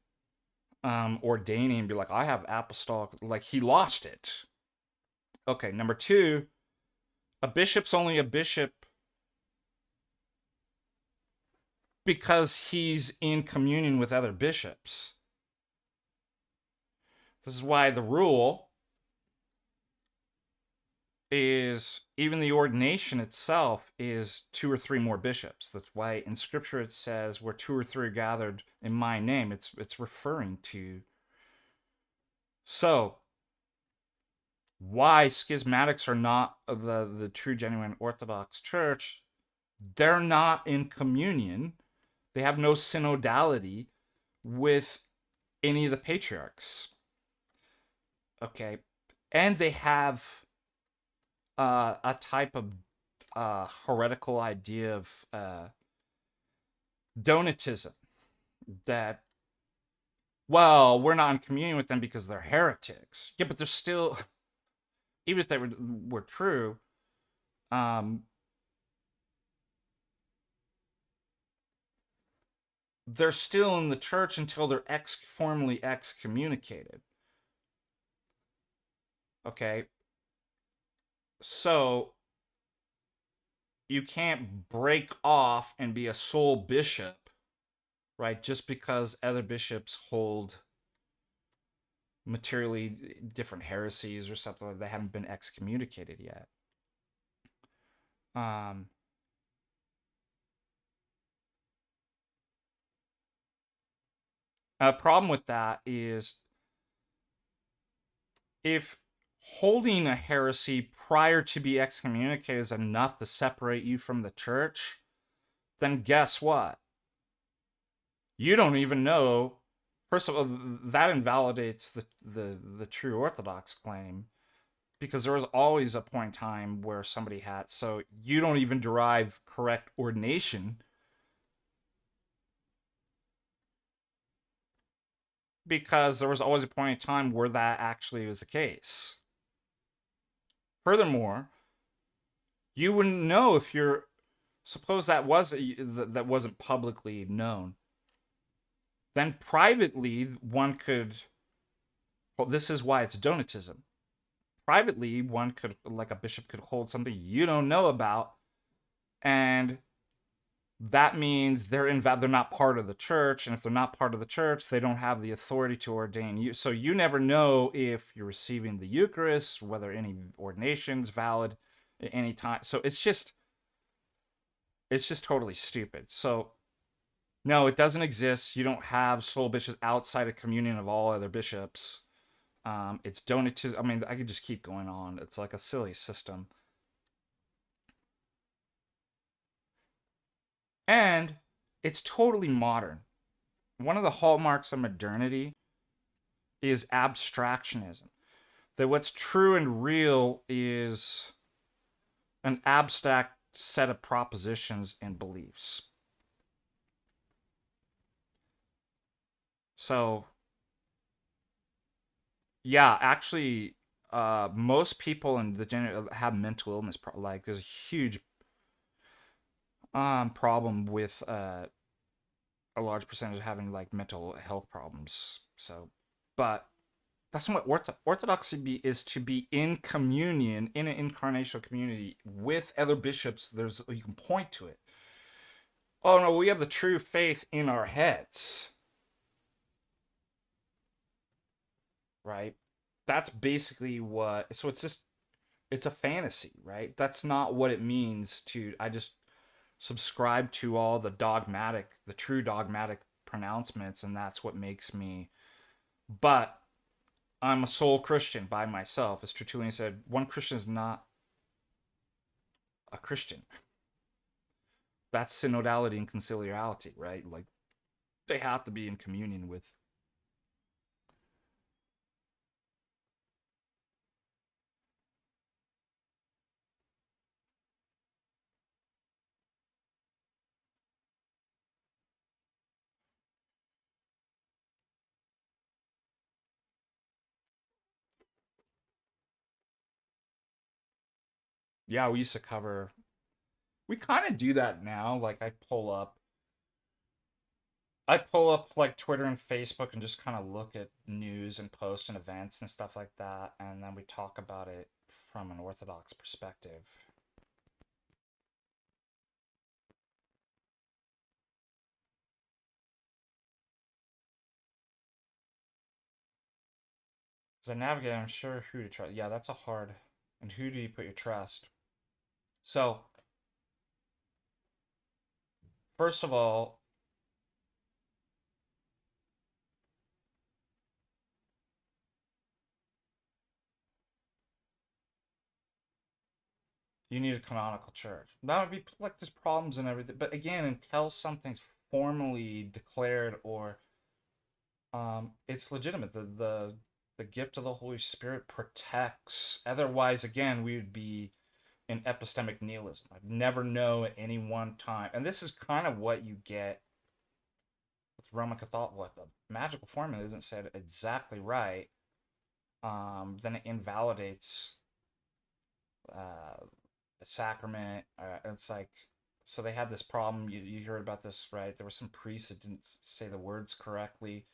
A: ordaining and be like, I have apostolic, like, he lost it. Okay, number two, a bishop's only a bishop because he's in communion with other bishops. This is why the rule is, even the ordination itself is 2 or 3 more bishops. That's why in scripture it says, where 2 or 3 are gathered in my name. It's referring to. So why schismatics are not the true genuine Orthodox Church? They're not in communion. They have no synodality with any of the patriarchs. Okay, and they have a type of heretical idea of Donatism, that, well, we're not in communion with them because they're heretics. Yeah, but they're still, even if they were true, they're still in the church until they're formally excommunicated. Okay, so you can't break off and be a sole bishop, right? Just because other bishops hold materially different heresies or something, like they haven't been excommunicated yet. A problem with that is, if holding a heresy prior to be excommunicated is enough to separate you from the church, then guess what? You don't even know. First of all, that invalidates the true Orthodox claim, because there was always a point in time where somebody had. So you don't even derive correct ordination because there was always a point in time where that actually was the case. Furthermore, you wouldn't know if you're, suppose that wasn't publicly known. Then privately, one could, well, this is why it's donatism. Privately, one could, like a bishop could hold something you don't know about, and that means they're not part of the church, and if they're not part of the church, they don't have the authority to ordain you. So you never know if you're receiving the Eucharist, whether any ordination's valid at any time. So it's just totally stupid. So no, it doesn't exist. You don't have sole bishops outside of communion of all other bishops. It's donatism. I mean, I could just keep going on. It's like a silly system. And it's totally modern. One of the hallmarks of modernity is abstractionism. That what's true and real is an abstract set of propositions and beliefs. So, yeah, actually, most people in the general have mental illness. Like, there's a huge problem with a large percentage of having like mental health problems. So, but that's not what orthodoxy is, to be in communion in an incarnational community with other bishops. There's, you can point to it. Oh no, we have the true faith in our heads, right? That's basically what. So it's a fantasy, right? That's not what it means to. I just subscribe to all the true dogmatic pronouncements, and that's what makes me. But I'm a sole Christian by myself. As Tertullian said, one Christian is not a Christian. That's synodality and conciliarity, right? Like, they have to be in communion with. Yeah, we used to cover. We kind of do that now. Like, I pull up like Twitter and Facebook and just kind of look at news and posts and events and stuff like that, and then we talk about it from an Orthodox perspective. As a navigator, I'm sure who to trust. Yeah, that's a hard. And who do you put your trust? So, first of all, you need a canonical church. That would be like, there's problems and everything. But again, until something's formally declared, or it's legitimate, the gift of the Holy Spirit protects. Otherwise, again, we would be in epistemic nihilism. I'd never know at any one time. And this is kind of what you get with Roman Catholic. What the magical formula isn't said exactly right, then it invalidates the sacrament. It's like, so they had this problem. You heard about this, right? There were some priests that didn't say the words correctly,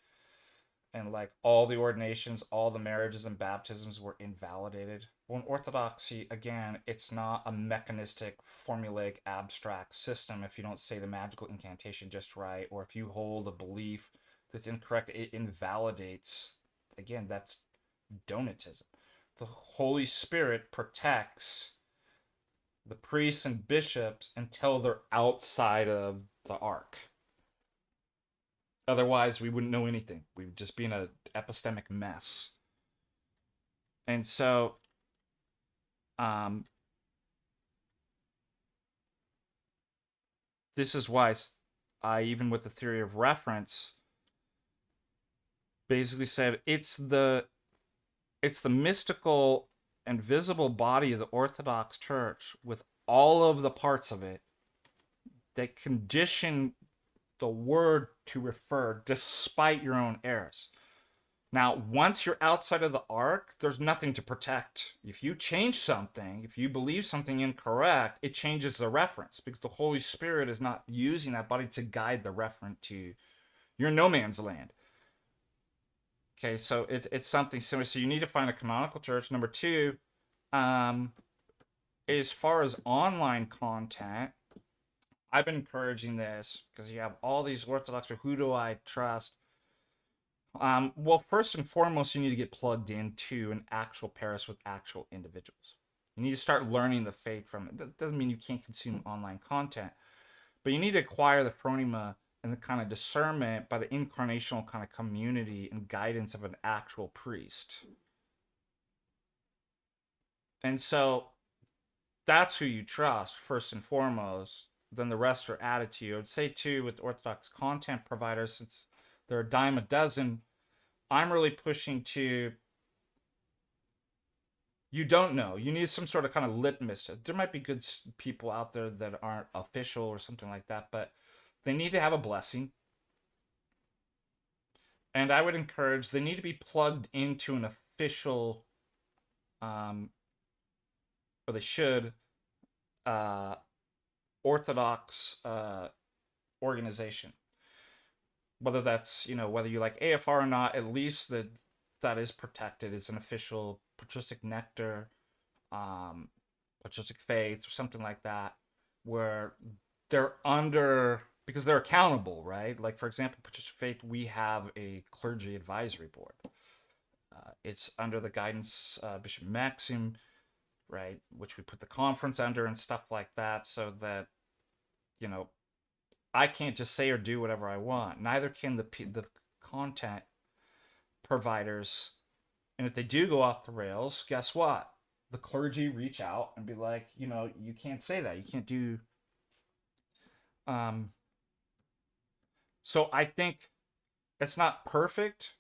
A: and like all the ordinations, all the marriages and baptisms were invalidated. Well, in Orthodoxy, again, it's not a mechanistic, formulaic, abstract system. If you don't say the magical incantation just right, or if you hold a belief that's incorrect, it invalidates. Again, that's donatism. The Holy Spirit protects the priests and bishops until they're outside of the ark. Otherwise, we wouldn't know anything. We would just be in an epistemic mess. And so, um, this is why even with the theory of reference, basically said it's the mystical and visible body of the Orthodox Church with all of the parts of it that condition the word to refer despite your own errors. Now, once you're outside of the ark, there's nothing to protect. If you change something, if you believe something incorrect, it changes the reference because the Holy Spirit is not using that body to guide the referent to your no man's land. Okay, so it's something similar. So you need to find a canonical church. Number two, um, as far as online content, I've been encouraging this because you have all these Orthodox. Who do I trust? Well, first and foremost, you need to get plugged into an actual parish with actual individuals. You need to start learning the faith from it. That doesn't mean you can't consume online content, but you need to acquire the phronema and the kind of discernment by the incarnational kind of community and guidance of an actual priest. And so that's who you trust first and foremost. Then the rest are added to you. I would say too with Orthodox content providers, since they're a dime a dozen, I'm really pushing to you don't know. You need some sort of kind of litmus. There might be good people out there that aren't official or something like that, but they need to have a blessing. And I would encourage they need to be plugged into an official, or they should, uh, Orthodox organization. Whether that's whether you like AFR or not, at least that is protected as an official patristic nectar, patristic faith, or something like that, where they're under because they're accountable, right? Like for example, patristic faith, we have a clergy advisory board. It's under the guidance Bishop Maxim, right, which we put the conference under and stuff like that, so that you know I can't just say or do whatever I want. Neither can the content providers. And if they do go off the rails, guess what? The clergy reach out and be like, you can't say that. You can't do. Um, so I think it's not perfect.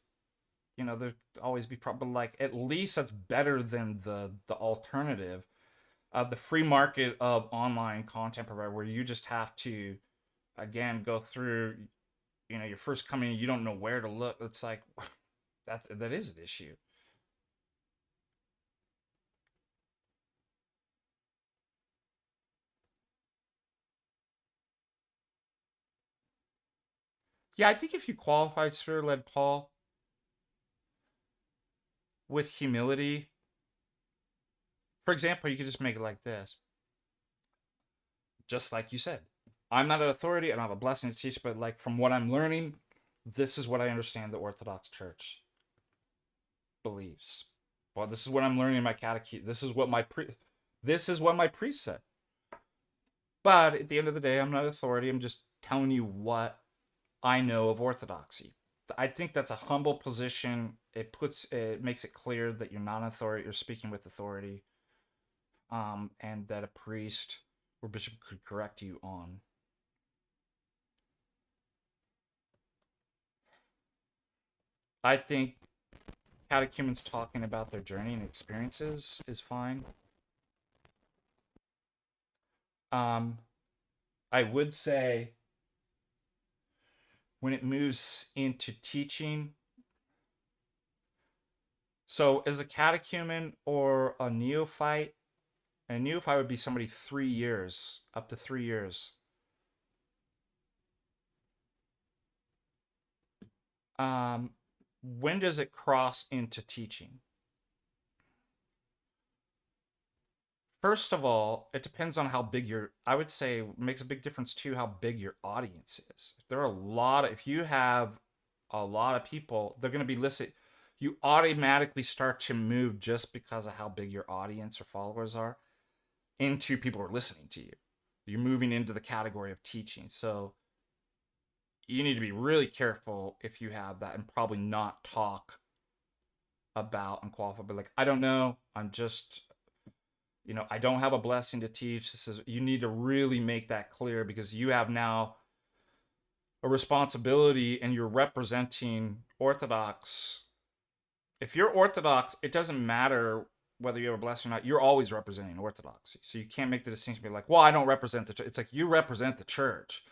A: There always be probably like at least that's better than the alternative of the free market of online content provider where you just have to again go through your first coming, you don't know where to look. It's like that is an issue. Yeah, I think if you qualify spirit-led Paul with humility, for example, you could just make it like this, just like you said, I'm not an authority, I don't have a blessing to teach, but like from what I'm learning, this is what I understand the Orthodox Church believes. Well, this is what I'm learning in my catechism. This is what my priest said. But at the end of the day, I'm not authority. I'm just telling you what I know of orthodoxy. I think that's a humble position. It makes it clear that you're not an authority. You're speaking with authority, and that a priest or bishop could correct you on. I think catechumens talking about their journey and experiences is fine. I would say when it moves into teaching, so as a catechumen or a neophyte would be somebody 3 years, up to 3 years. When does it cross into teaching? First of all, it depends on how big I would say it makes a big difference too how big your audience is. If you have a lot of people, they're going to be listening. You automatically start to move just because of how big your audience or followers are into people who are listening to you. You're moving into the category of teaching. So you need to be really careful if you have that and probably not talk about and qualify, but like, I don't know. I'm just, I don't have a blessing to teach. You need to really make that clear because you have now a responsibility and you're representing Orthodox. If you're Orthodox, it doesn't matter whether you have a blessing or not. You're always representing Orthodoxy. So you can't make the distinction, be like, well, I don't represent the church. It's like you represent the church.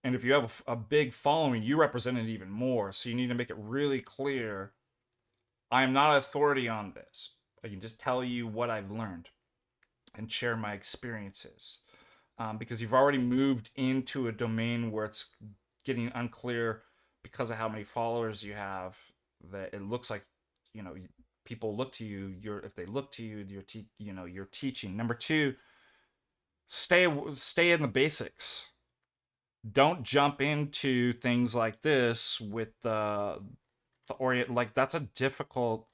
A: And if you have a big following, you represent it even more. So you need to make it really clear, I am not authority on this. I can just tell you what I've learned and share my experiences. Because you've already moved into a domain where it's getting unclear because of how many followers you have, that it looks like, you know, people look to you. If they look to you, you're teaching. Number two, stay in the basics. Don't jump into things like this with the orient. Like, that's a difficult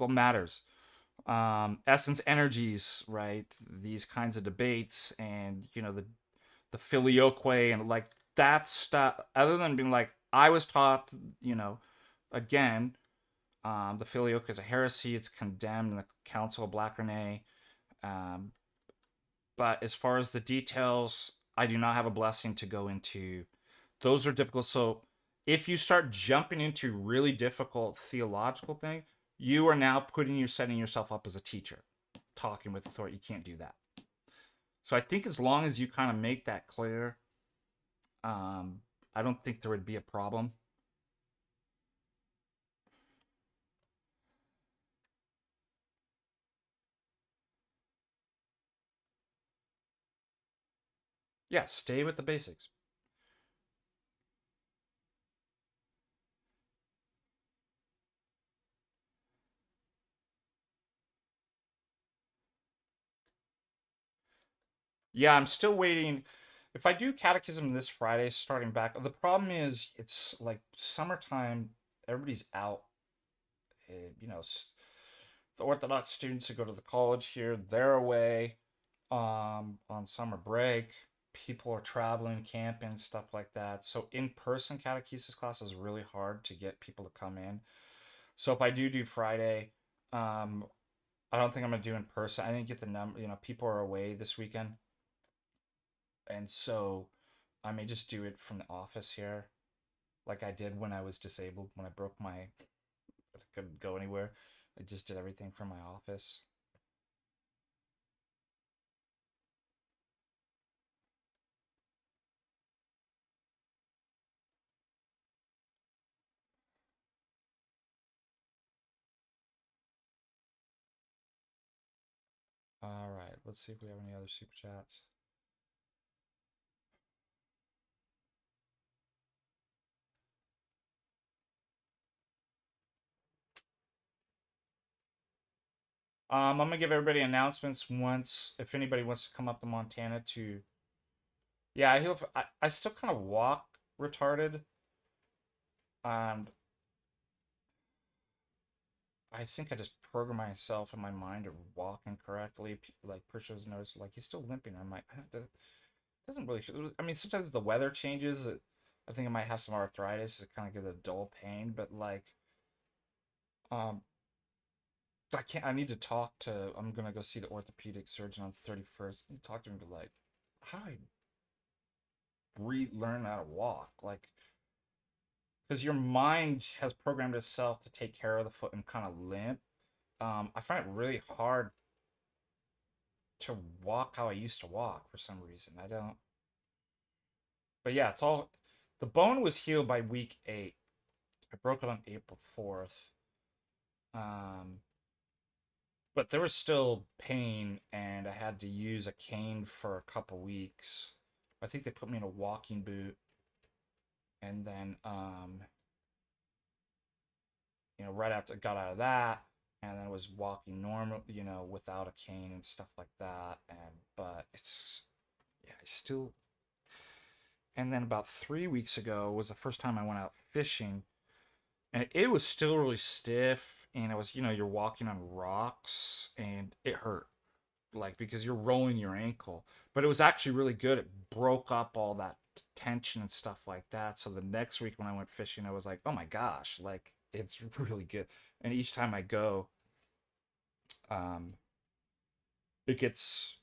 A: matters. Essence energies, right? These kinds of debates, and the filioque, and like that stuff. Other than being like, I was taught, again, the filioque is a heresy. It's condemned in the Council of Blackernay. Um, but as far as the details, I do not have a blessing to go into. Those are difficult. So if you start jumping into really difficult theological thing, you are now setting yourself up as a teacher, talking with authority. You can't do that. So I think as long as you kind of make that clear, I don't think there would be a problem. Yeah, stay with the basics. Yeah, I'm still waiting. If I do catechism this Friday, starting back, the problem is it's like summertime, everybody's out. You know, the Orthodox students who go to the college here, they're away on summer break. People are traveling, camping, stuff like that. So in-person catechesis class is really hard to get people to come in. So if I do Friday, um, I don't think I'm gonna do in person. I didn't get the number. People are away this weekend, and so I may just do it from the office here, like I did when I was disabled, when I broke my, I couldn't go anywhere. I just did everything from my office. All right, let's see if we have any other super chats. I'm gonna give everybody announcements once, if anybody wants to come up to Montana to. Yeah, I still kind of walk retarded, and I think I just program myself in my mind to walk incorrectly. Like Priscilla's noticed, like he's still limping. I'm like, that doesn't really. I mean, sometimes the weather changes. I think I might have some arthritis. It kind of gives a dull pain, but like, um, I can't. I need to talk to. I'm gonna go see the orthopedic surgeon on the 31st. I need to talk to him. But like, how do I relearn how to walk? Like, because your mind has programmed itself to take care of the foot and kind of limp. I find it really hard to walk how I used to walk for some reason. I don't. But yeah, it's all. The bone was healed by week 8. I broke it on April 4th. Um, but there was still pain, and I had to use a cane for a couple weeks. I think they put me in a walking boot, and then right after I got out of that, and then was walking normal, without a cane and stuff like that. And but it's yeah, I still. And then about 3 weeks ago was the first time I went out fishing, and it was still really stiff, and it was, you're walking on rocks, and it hurt, like, because you're rolling your ankle. But it was actually really good. It broke up all that tension and stuff like that. So the next week when I went fishing, I was like, oh my gosh, like, it's really good. And each time I go, um it gets,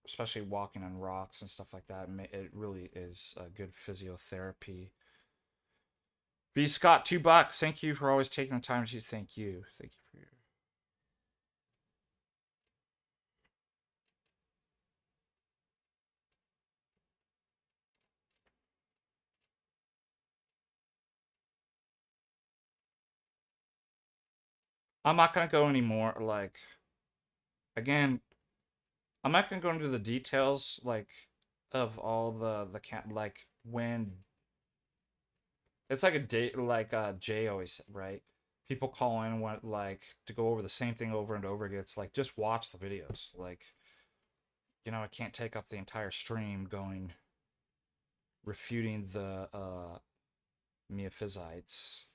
A: especially walking on rocks and stuff like that. It really is a good physiotherapy. V Scott, $2. Thank you for always taking the time to thank you. Thank you for your. I'm not gonna go anymore. Like again, I'm not gonna go into the details like of all the cat like when it's like a day like Jay always said, right? People call in want like to go over the same thing over and over again. It's like just watch the videos. Like I can't take up the entire stream going refuting the Miaphysites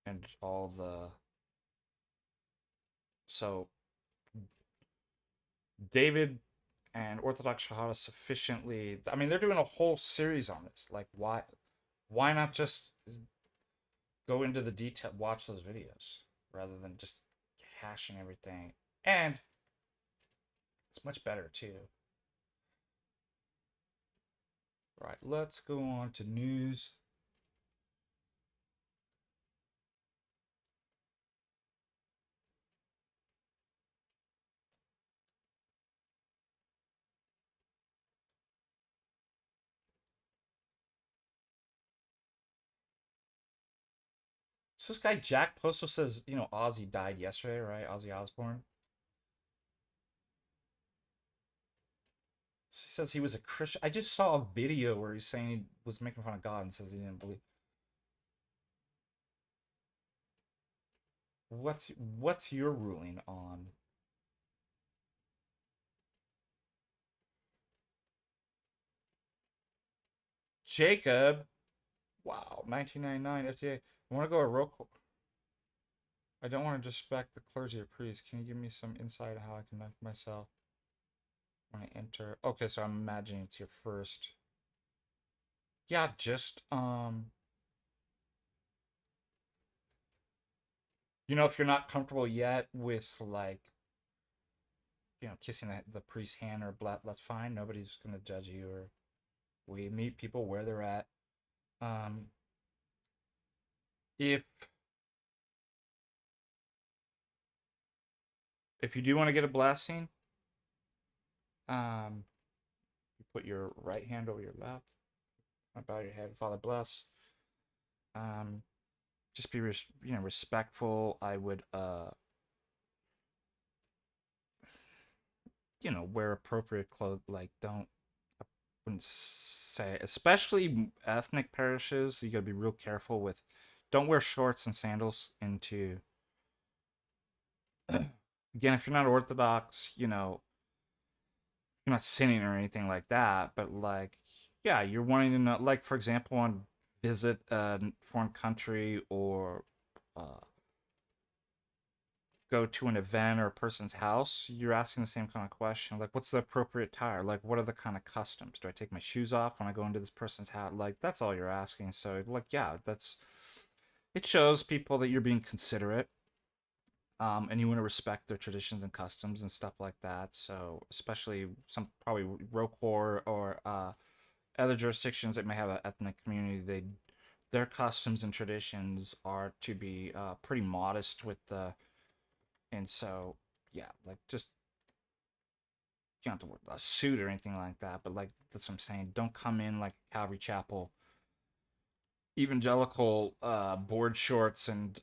A: and all the so David and Orthodox Shahada sufficiently. I mean, they're doing a whole series on this. Like, why not just go into the detail, watch those videos rather than just hashing everything? And it's much better too. Right, let's go on to news. So this guy Jack Postal says, Ozzy died yesterday, right? Ozzy Osbourne. He says he was a Christian. I just saw a video where he's saying he was making fun of God and says he didn't believe. What's your ruling on Jacob? Wow, 1999 FDA. I want to go a real quick. I don't want to disrespect the clergy or priests. Can you give me some insight on how I conduct myself when I enter? Okay, so I'm imagining it's your first. Yeah, just if you're not comfortable yet with like, kissing the priest's hand or blood, that's fine. Nobody's gonna judge you. Or we meet people where they're at. Um, if you do want to get a blessing, um, you put your right hand over your left. Bow your head, Father bless. Um, just be respectful. I would wear appropriate clothes. Like don't I wouldn't say, especially ethnic parishes. You gotta be real careful with. Don't wear shorts and sandals into. Again, if you're not Orthodox, you're not sinning or anything like that. But like, yeah, you're wanting to know. Like for example, on visit a foreign country or uh, go to an event or a person's house, you're asking the same kind of question. Like, what's the appropriate attire? Like, what are the kind of customs? Do I take my shoes off when I go into this person's house? Like, that's all you're asking. So, like, yeah, it shows people that you're being considerate. And you want to respect their traditions and customs and stuff like that. So, especially some probably Rokor or other jurisdictions that may have an ethnic community, their customs and traditions are to be pretty modest with the. And so, yeah, like just you don't have to wear a suit or anything like that, but like that's what I'm saying. Don't come in like Calvary Chapel evangelical board shorts and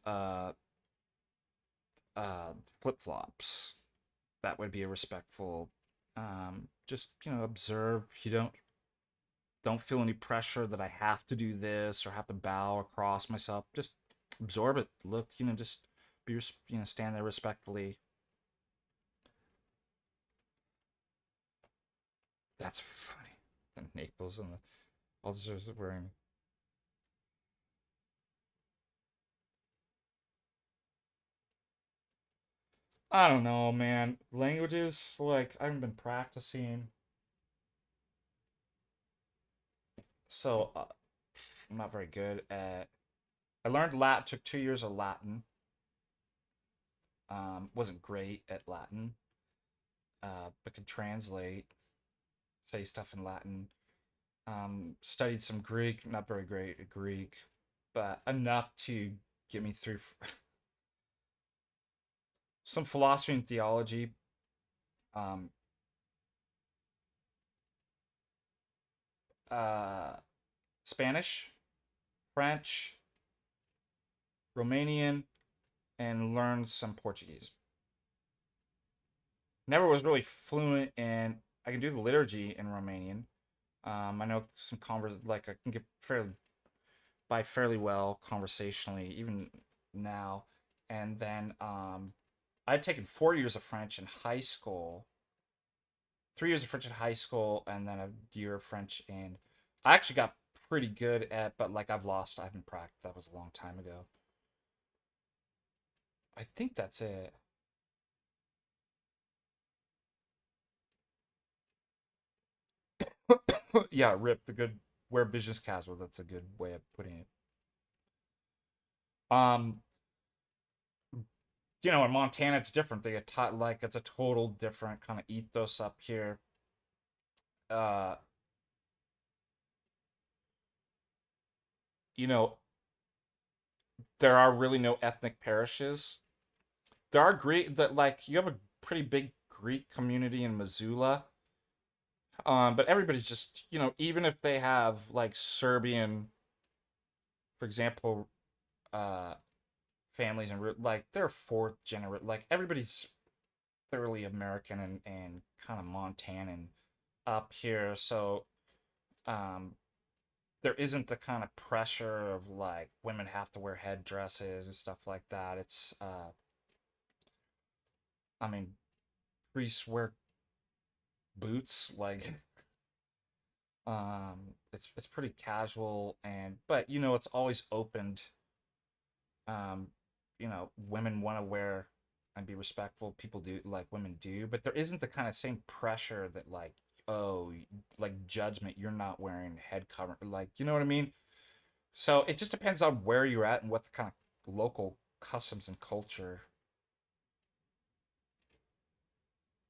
A: flip flops. That would be a respectful. Just observe. You don't feel any pressure that I have to do this or have to bow or cross myself. Just absorb it. Look, just be stand there respectfully. That's funny. The Naples and the officers wearing. I don't know, man. Languages, like, I haven't been practicing. So, I'm not very good at. I learned Latin, took 2 years of Latin. Wasn't great at Latin, but could translate. say stuff in Latin. Studied some Greek, not very great at Greek, but enough to get me through some philosophy and theology. Um, uh, Spanish, French, Romanian, and learned some Portuguese. Never was really fluent in. I can do the liturgy in Romanian. I know some like I can get fairly by fairly well conversationally even now. And then I'd taken 4 years of French in high school, 3 years of French in high school, and then a year of French in. I actually got pretty good at, but like I've lost. I haven't practiced. That was a long time ago. I think that's it. Yeah, rip the good wear business casual. That's a good way of putting it. Um, in Montana it's different. They get taught like it's a total different kind of ethos up here. Uh, you know, there are really no ethnic parishes. There are Greek that like you have a pretty big Greek community in Missoula. But everybody's just, even if they have like Serbian, for example, uh, families and like they're fourth generation, like everybody's thoroughly American and kind of Montanan up here. So, um, there isn't the kind of pressure of like women have to wear headdresses and stuff like that. I mean, priests wear boots, like, it's pretty casual but it's always opened. Women want to wear and be respectful. People do, like women do, but there isn't the kind of same pressure that like, oh, like judgment, you're not wearing head cover, like, you know what I mean? So it just depends on where you're at and what the kind of local customs and culture.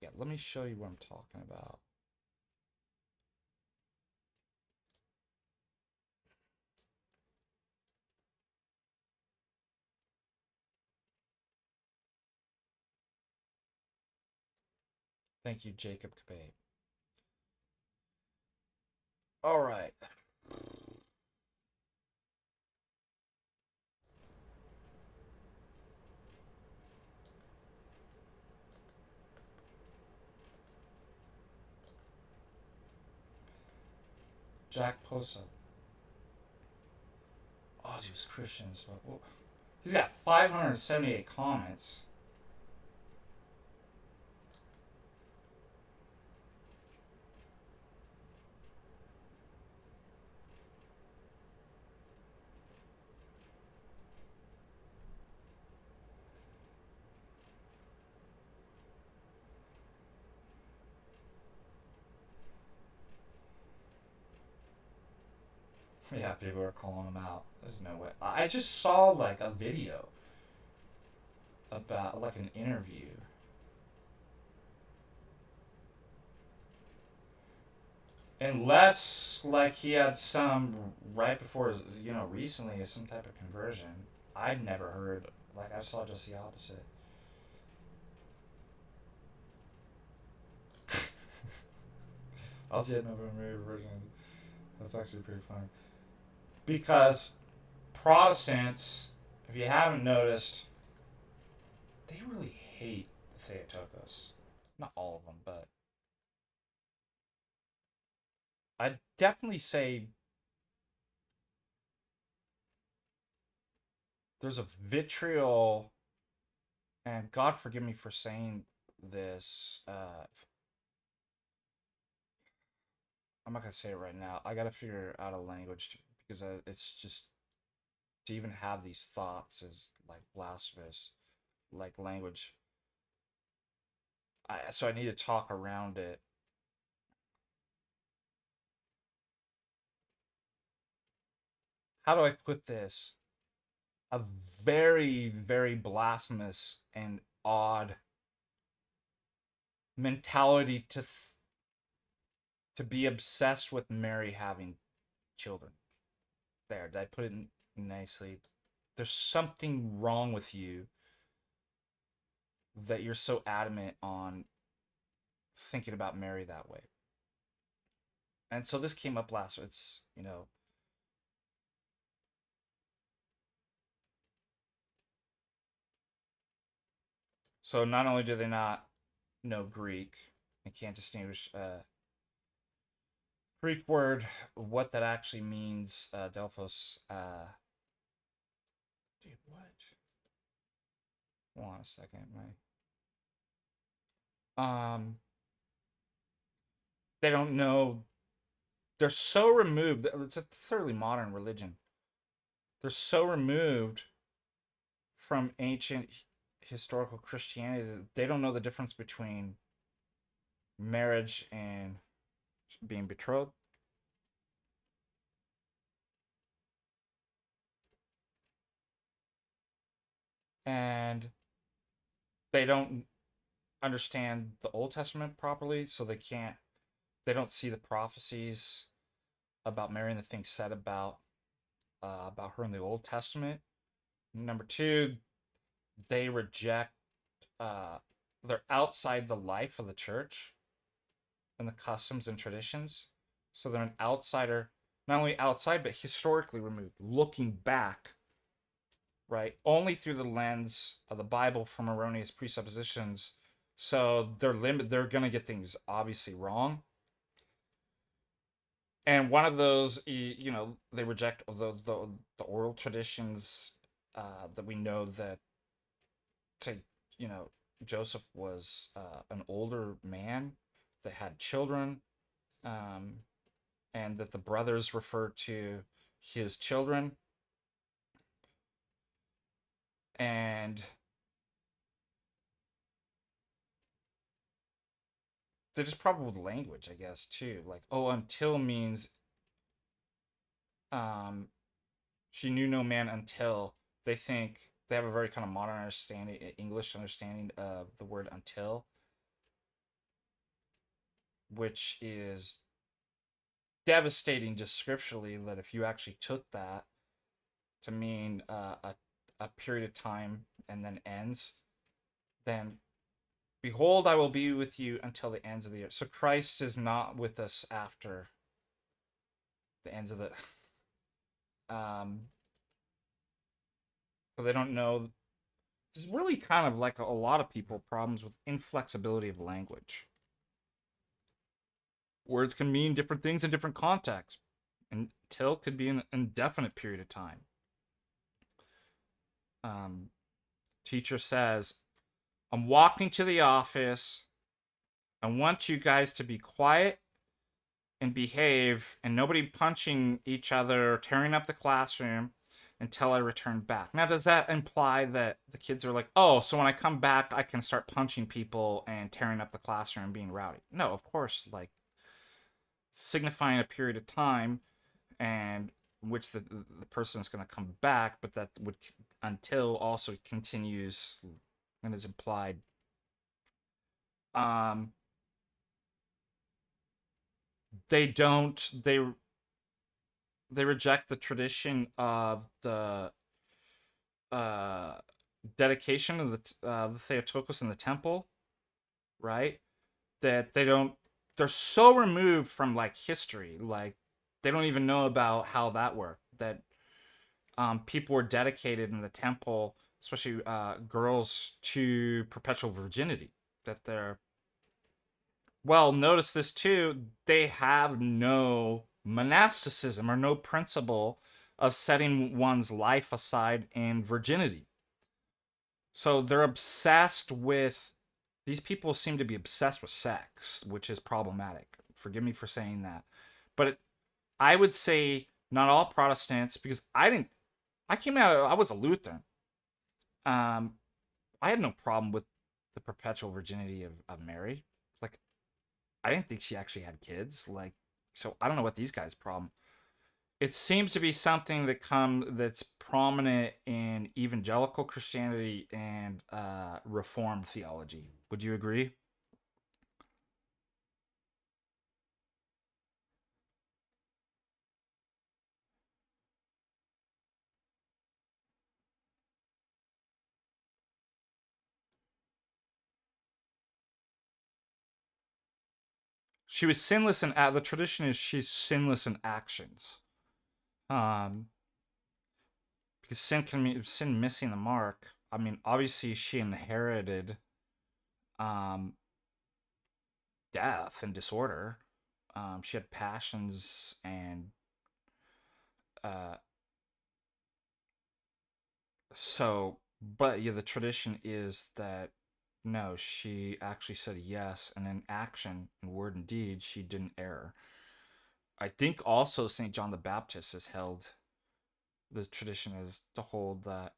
A: Yeah, let me show you what I'm talking about. Thank you, Jacob Cabe. All right. Jack Posa. Ozzy was Christian as well. He's got 578 comments. Yeah, people are calling him out. There's no way. I just saw like a video about like an interview. Unless like he had some right before, recently some type of conversion. I'd never heard, like I saw just the opposite. I'll see it November version. That's actually pretty funny. Because Protestants, if you haven't noticed, they really hate the Theotokos. Not all of them, but I'd definitely say there's a vitriol, and God forgive me for saying this. I'm not gonna say it right now. I gotta figure out a language because it's just to even have these thoughts is like blasphemous, like language. So I need to talk around it. How do I put this? A very, very blasphemous and odd mentality to be obsessed with Mary having children. There, did I put it nicely? There's something wrong with you that you're so adamant on thinking about Mary that way. And so this came up last. It's, so not only do they not know Greek and can't distinguish Greek word, what that actually means, Delphos. Dude, what? Hold on a second, they don't know. They're so removed. It's a thoroughly modern religion. They're so removed from ancient historical Christianity that they don't know the difference between marriage and being betrothed. And they don't understand the Old Testament properly, so they don't see the prophecies about Mary and the things said about her in the Old Testament. Number two, they reject they're outside the life of the church and the customs and traditions. So they're an outsider, not only outside, but historically removed, looking back, right? Only through the lens of the Bible from erroneous presuppositions. So they're going to get things obviously wrong. And one of those, they reject the oral traditions that we know that, say, Joseph was an older man that had children, and that the brothers refer to his children. And they're just probably with language, I guess, too. Like, oh, until means she knew no man until. They think they have a very kind of modern understanding, English understanding of the word until, which is devastating just scripturally, that if you actually took that to mean a period of time and then ends, then behold, I will be with you until the ends of the earth. So Christ is not with us after the ends of the so they don't know. This is really kind of like a lot of people problems with inflexibility of language. Words can mean different things in different contexts. Until could be an indefinite period of time. Teacher says, I'm walking to the office. I want you guys to be quiet and behave and nobody punching each other or tearing up the classroom until I return back. Now, does that imply that the kids are like, oh, so when I come back, I can start punching people and tearing up the classroom and being rowdy? No, of course, like, signifying a period of time and which the person's going to come back, but that would until also continues and is implied. They don't they reject the tradition of the dedication of the Theotokos in the temple, right? That they're so removed from like history, like they don't even know about how that worked. That people were dedicated in the temple, especially girls, to perpetual virginity. That they're well, notice this too. They have no monasticism or no principle of setting one's life aside in virginity. So they're obsessed with, these people seem to be obsessed with sex, which is problematic. Forgive me for saying that. But I would say not all Protestants, because I came out, I was a Lutheran. I had no problem with the perpetual virginity of Mary. Like, I didn't think she actually had kids. Like, so I don't know what these guys' problem. It seems to be something that's prominent in evangelical Christianity and Reformed theology. Would you agree? She was sinless in the tradition is she's sinless in actions. Um, because sin can mean sin missing the mark. I mean, obviously she inherited um death and disorder. She had passions and uh so but yeah, the tradition is that no, she actually said yes, and in action, in word and deed, she didn't err. I think also St. John the Baptist has held the tradition is to hold that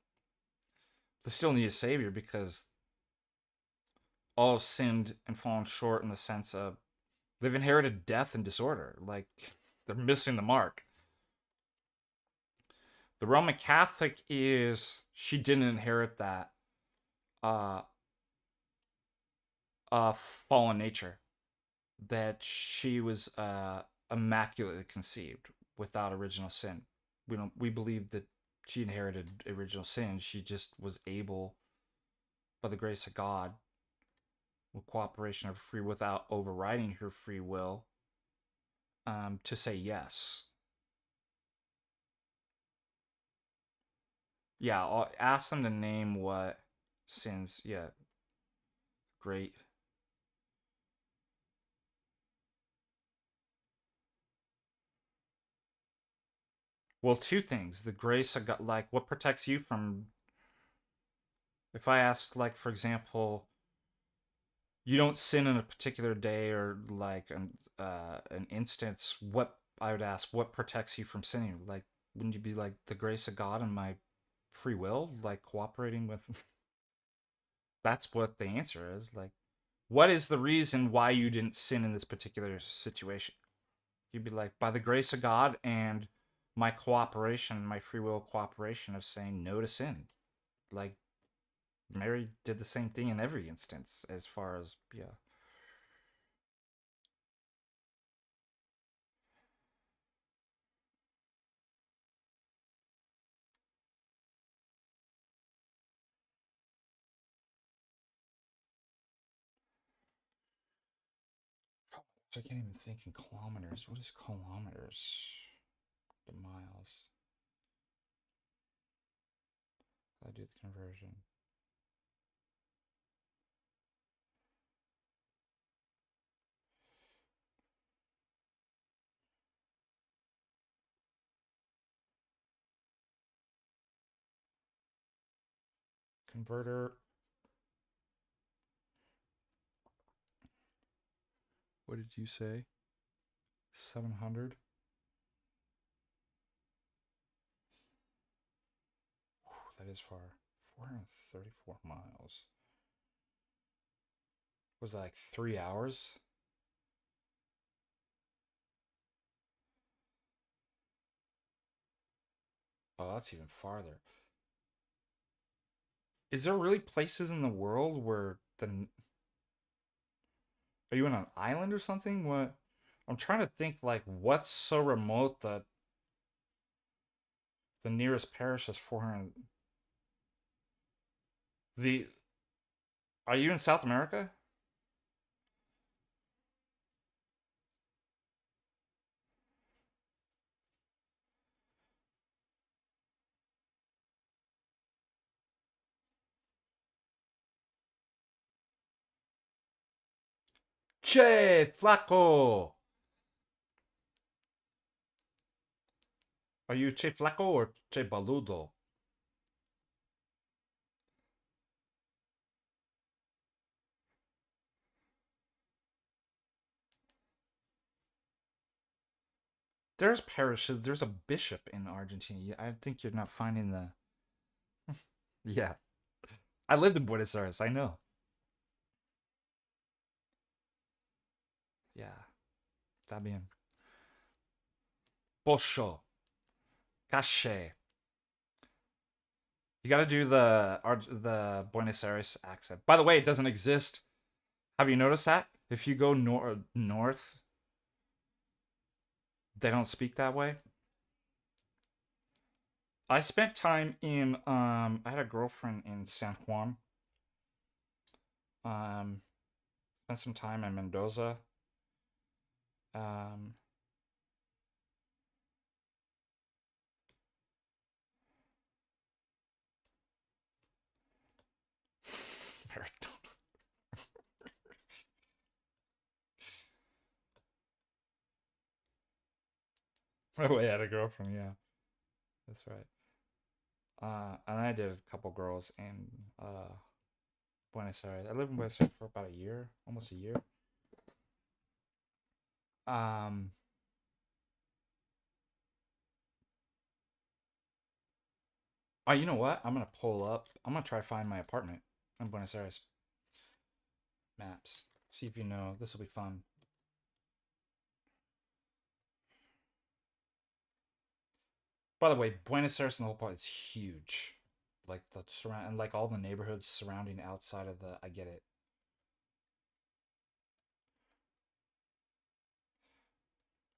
A: they still need a savior because all have sinned and fallen short in the sense of they've inherited death and disorder. Like they're missing the mark. The Roman Catholic is she didn't inherit that uh fallen nature. That she was immaculately conceived without original sin. We believe that she inherited original sin. She just was able, by the grace of God, with cooperation of free without overriding her free will, to say yes. Yeah, I'll ask them to name what sins. Yeah, great. Well, two things. The grace of God, like what protects you from. If I ask, like, for example, you don't sin in a particular day or like an instance, what I would ask, what protects you from sinning? Like, wouldn't you be like the grace of God and my free will, like cooperating with? That's what the answer is. Like, what is the reason why you didn't sin in this particular situation? You'd be like, by the grace of God and my cooperation, my free will cooperation of saying no to sin. Like, Mary did the same thing in every instance, as far as, yeah. I can't even think in kilometers. What is kilometers to miles? I do the conversion. Converter. What did you say? 700? That is far. 434 miles. Was that like 3 hours? Oh, that's even farther. Is there really places in the world where the. Are you on an island or something? What? I'm trying to think, like, what's so remote that the nearest parish is 400. The. Are you in South America? Che, flaco! Are you Che Flaco or Che Baludo? There's parishes. There's a bishop in Argentina. I think you're not finding the. Yeah, I lived in Buenos Aires. I know. Yeah, está bien. Posho, cache. You got to do the Buenos Aires accent. By the way, it doesn't exist. Have you noticed that? If you go north, they don't speak that way. I spent time in I had a girlfriend in San Juan. Um spent some time in Mendoza. Um, oh, I had a girlfriend, yeah. That's right. And I did a couple girls in Buenos Aires. I lived in Buenos Aires for about a year, almost a year. Um, oh, you know what? I'm gonna pull up. I'm gonna try to find my apartment in Buenos Aires maps. See if you know. This will be fun. By the way, Buenos Aires and the whole part is huge. Like the surround and like all the neighborhoods surrounding outside of the. I get it.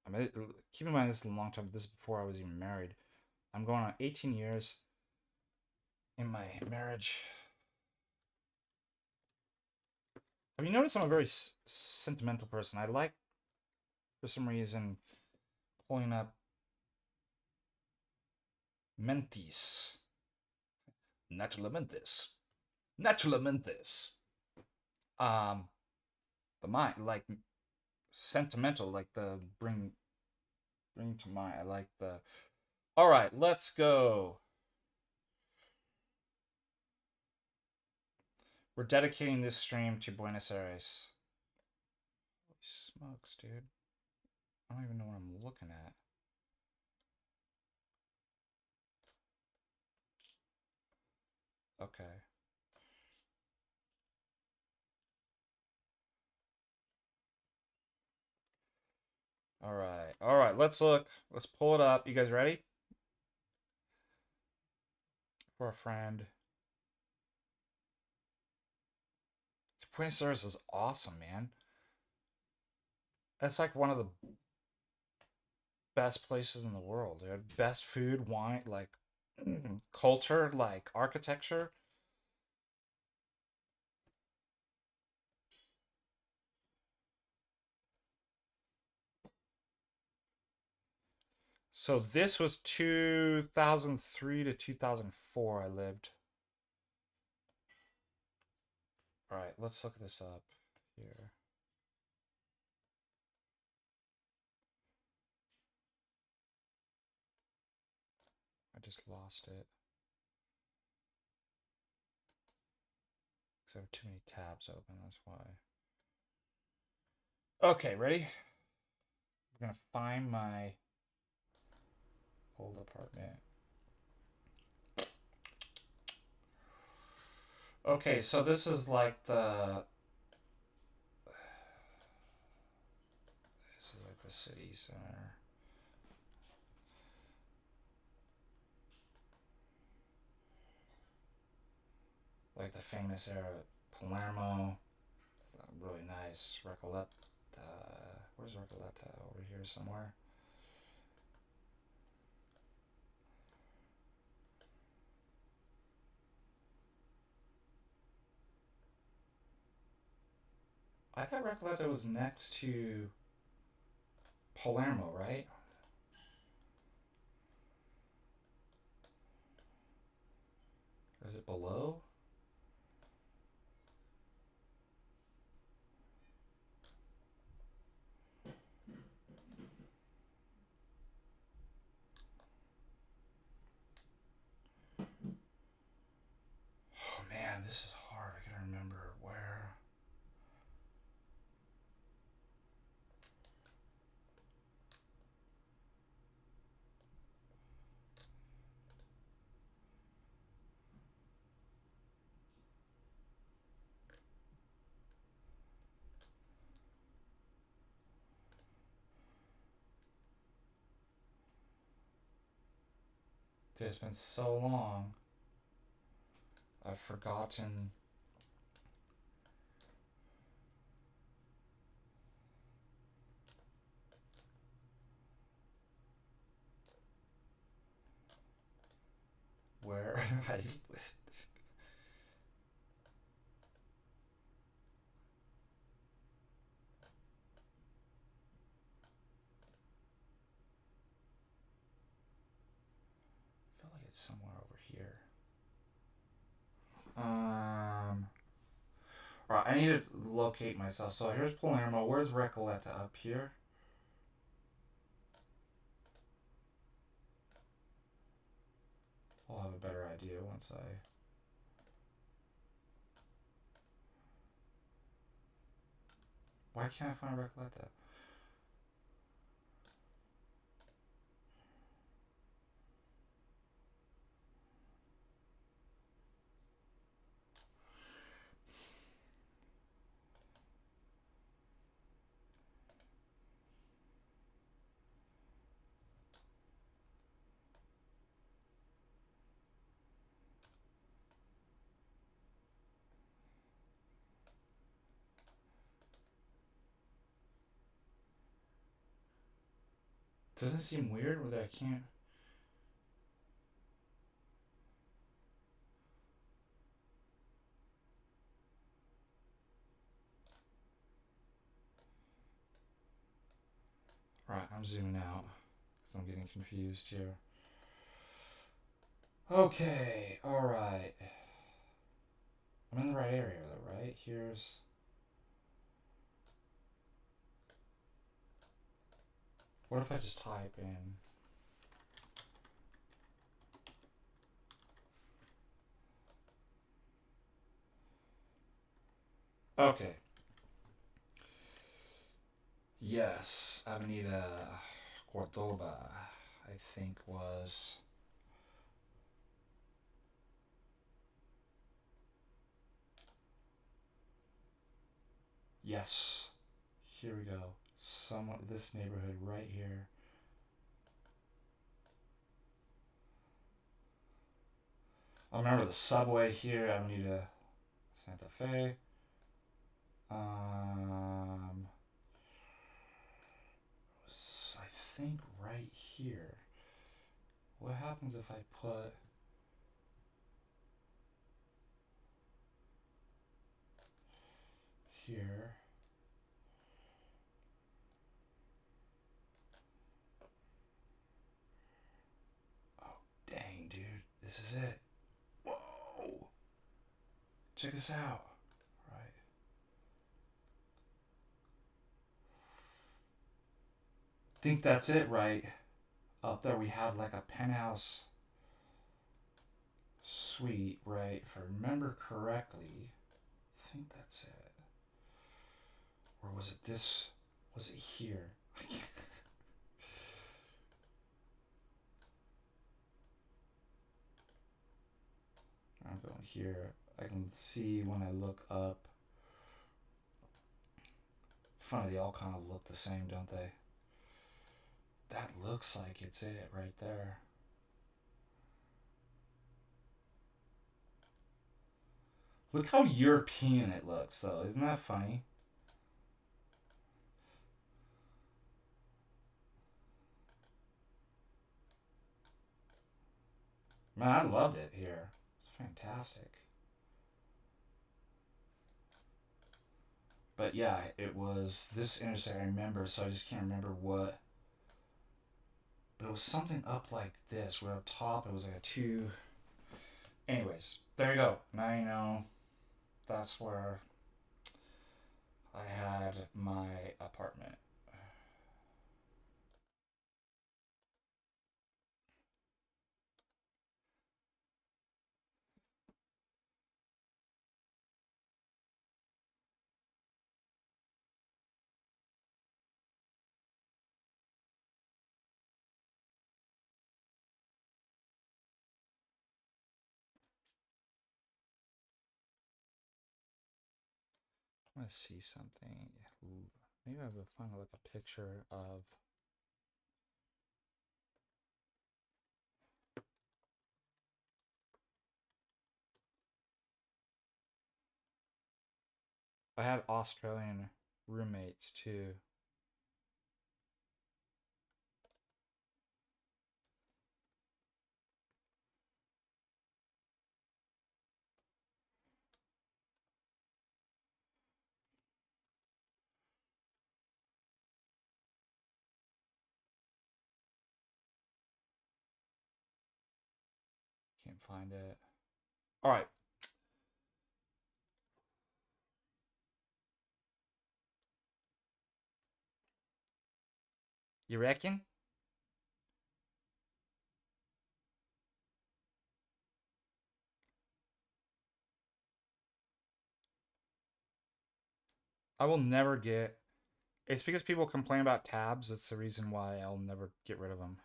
A: I mean, keep in mind this is a long time. This is before I was even married. I'm going on 18 years in my marriage. Have you noticed I'm a very sentimental person? I like, for some reason, pulling up mentis, naturalmente, naturalmente. Um, the mind, like sentimental, like the bring to mind. I like the. All right, let's go. We're dedicating this stream to Buenos Aires. Holy smokes, dude! I don't even know what I'm looking at. Okay. All right. All right. Let's look. Let's pull it up. You guys ready? For a friend. Buenos Aires is awesome, man. It's like one of the best places in the world, dude. Best food, wine, like culture, like architecture. So this was 2003 to 2004 I lived. All right, let's look this up here. I just lost it. Because I have too many tabs open, that's why. Okay, ready? We're gonna find my old apartment. Okay, so this is like the city center. Like the famous area of Palermo. Really nice. Recoleta. Where's Recoleta? Over here somewhere. I thought Recoleta was next to Palermo, right? Or is it below? Oh man, this is hard. I gotta remember where. Dude, it's been so long. I've forgotten. Where I it's somewhere over here. Alright, I need to locate myself. So here's Palermo. Where's Recoleta? Up here? I'll have a better idea once I... Why can't I find Recoleta? Doesn't it seem weird that I can't... Right, I'm zooming out because I'm getting confused here. Okay, alright. I'm in the right area though, right? Here's... What if I just type in... Okay. Yes, Avenida Cordoba, I think was... Yes. Here we go. Somewhat this neighborhood right here. I remember the subway here, Avenida Santa Fe. I think right here. What happens if I put... here? Oh, dang, dude. This is it. Whoa! Check this out. Right. Think that's it, right? Up there we have like a penthouse suite, right? If I remember correctly, I think that's it. Or was it this? Was it here? I'm going here. I can see when I look up. It's funny, they all kind of look the same, don't they? That looks like it's it right there. Look how European it looks, though. Isn't that funny? Man, I loved it here. It's fantastic. But yeah, it was this intersection I remember, so I just can't remember what. But it was something up like this, where up top it was like a 2. Anyways, there you go. Now you know that's where I had my apartment. I want to see something. Maybe I will find like a picture of. I had Australian roommates too. can't find it. All right. You reckon? I will never get. It's because people complain about tabs. That's the reason why I'll never get rid of them.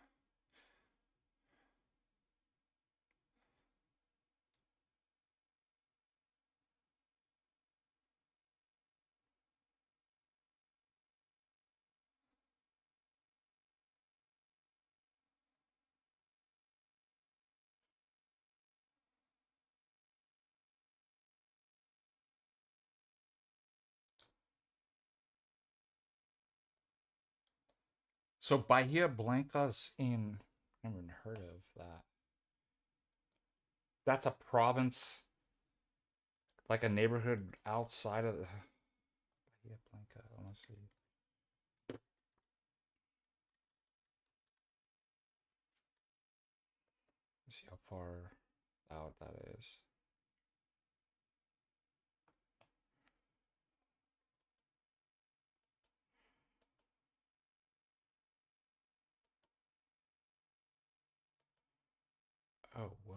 A: So Bahia Blanca's in. Never even heard of that. That's a province, like a neighborhood outside of the Bahia Blanca. Let's see. Let's see how far out that is. Oh, whoa.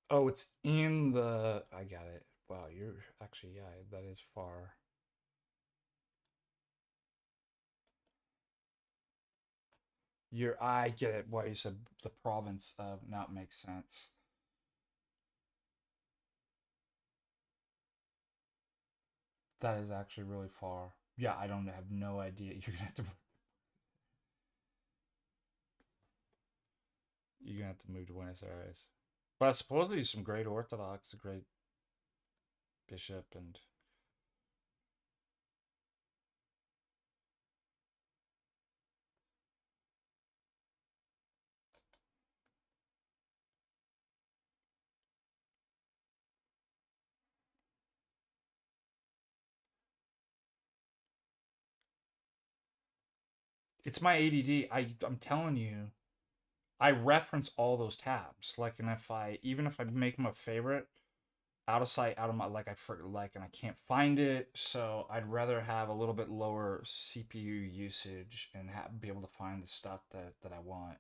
A: Oh, it's in the. I got it. Wow, you're actually, yeah, that is far. I get it. Why you said the province of. Now it makes sense. That is actually really far. Yeah, I don't have no idea. You're gonna have to move to Buenos Aires. But supposedly some great Orthodox, a great bishop, and it's my ADD. I'm telling you, I reference all those tabs. Like, and if I even if I make them a favorite, out of sight, out of my like I for like, and I can't find it. So I'd rather have a little bit lower CPU usage and be able to find the stuff that I want.